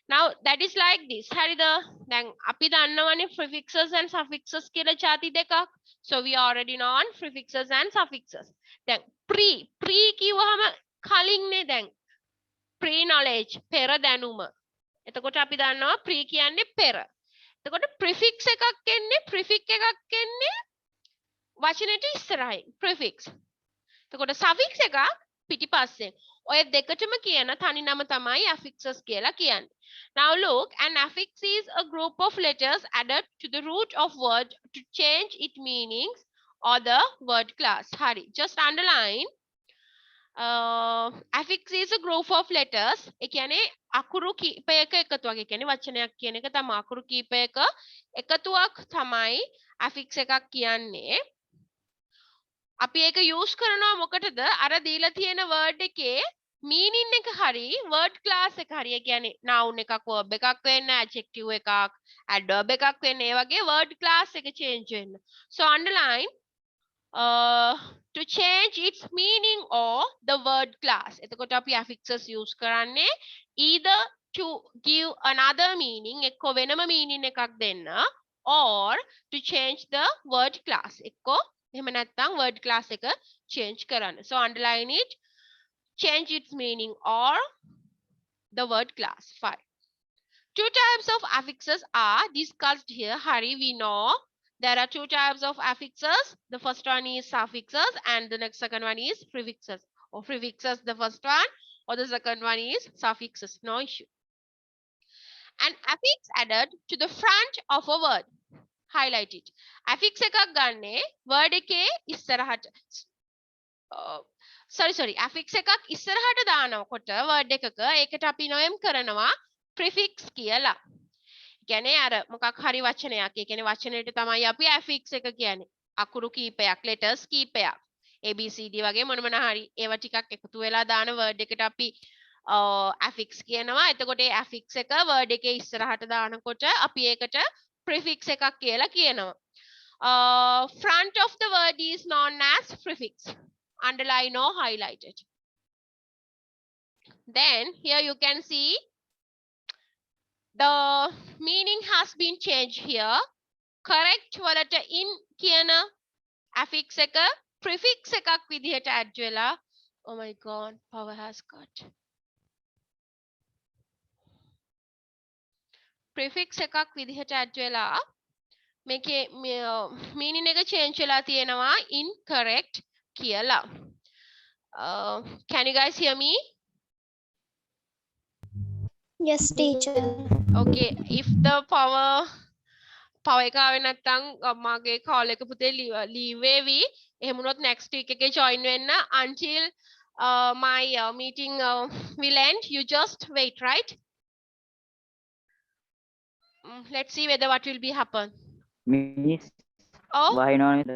Now that is like this. හරිද? දැන් අපි දන්නවනේ prefixes and suffixes කියලා ಜಾති දෙකක්. So we already know on prefixes and suffixes. දැන් pre කිව්වහම කලින්නේ දැන් pre knowledge පෙර දැනුම. එතකොට අපි දන්නවා pre කියන්නේ පෙර. එතකොට prefix එකක් එන්නේ වචනෙට ඉස්සරහින් prefix. එතකොට suffix එකක් පිටිපස්සෙන්. ඔය දෙකටම කියන තනි නම තමයි affixes කියලා කියන්නේ. Now look, an affix is a group of letters added to the root of word to change its meanings or the word class. Hari, just underline. Affix is a group of letters. ඒ කියන්නේ අකුරු කීපයක එකතුවක්. ඒ කියන්නේ වචනයක් කියන එක තමයි අකුරු කීපයක එකතුවක් තමයි affix එකක් කියන්නේ. අපි ඒක use කරනවා මොකටද? අර දීලා තියෙන word එකේ meaning එක හරි word class එක හරි. ඒ කියන්නේ noun එකක් verb එකක් වෙන්න, adjective එකක්, adverb එකක් වෙන්න. ඒ වගේ word class එක change වෙන්න. So underline to change its meaning or the word class. එතකොට අපි affixes use කරන්නේ either to give another meaning එක්ක වෙනම meaning එකක් දෙන්න or to change the word class එක්ක එහෙම නැත්නම් word class එක change කරන්න. So underline it. Change its meaning or the word class. 5. Two types of affixes are discussed here. Hari, we know there are two types of affixes. The first one is suffixes and the next second one is prefixes. Or prefixes the first one or the second one is suffixes. No issue. An affix added to the front of a word. Highlight it. Affix එකක් ගන්නේ word එකේ ඉස්සරහට sorry affix එකක් ඉස්සරහට දානකොට word එකක ඒකට අපි නොයම් කරනවා prefix කියලා. කියන්නේ අර මොකක් හරි වචනයක්. ඒ කියන්නේ වචනයට තමයි අපි affix එක කියන්නේ. අකුරු කීපයක් letters කීපයක්. ABCD වගේ මොන හරි ඒවා ටිකක් එකතු වෙලා දාන word එකට අපි affix කියනවා. එතකොට ඒ affix එක word එකේ ඉස්සරහට දානකොට අපි ඒකට prefix එකක් කියලා කියනවා. Front of the word is known as prefix. Underline or highlight it. Then here you can see the meaning has been changed here. Correct වලට in කියන affix එක prefix එකක් විදිහට add වෙලා. Oh my god, power has cut. prefix එකක් විදිහට add වෙලා මේකේ meaning එක change වෙලා තියෙනවා incorrect කියලා. Can you guys hear me? Yes, teacher. Okay, if the power එක ආවේ නැත්නම් මගේ call එක පුතේ leave වේවි. එහෙම වුණොත් next week එකේ join වෙන්න until my meeting will end. You just wait, right? Let's see whether what will be happen. Miss, Oh, why not?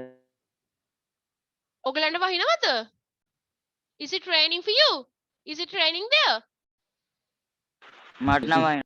ඔයගලන්ට වහිනවද? Is it raining for you? Is it raining there? මට නම් වයින්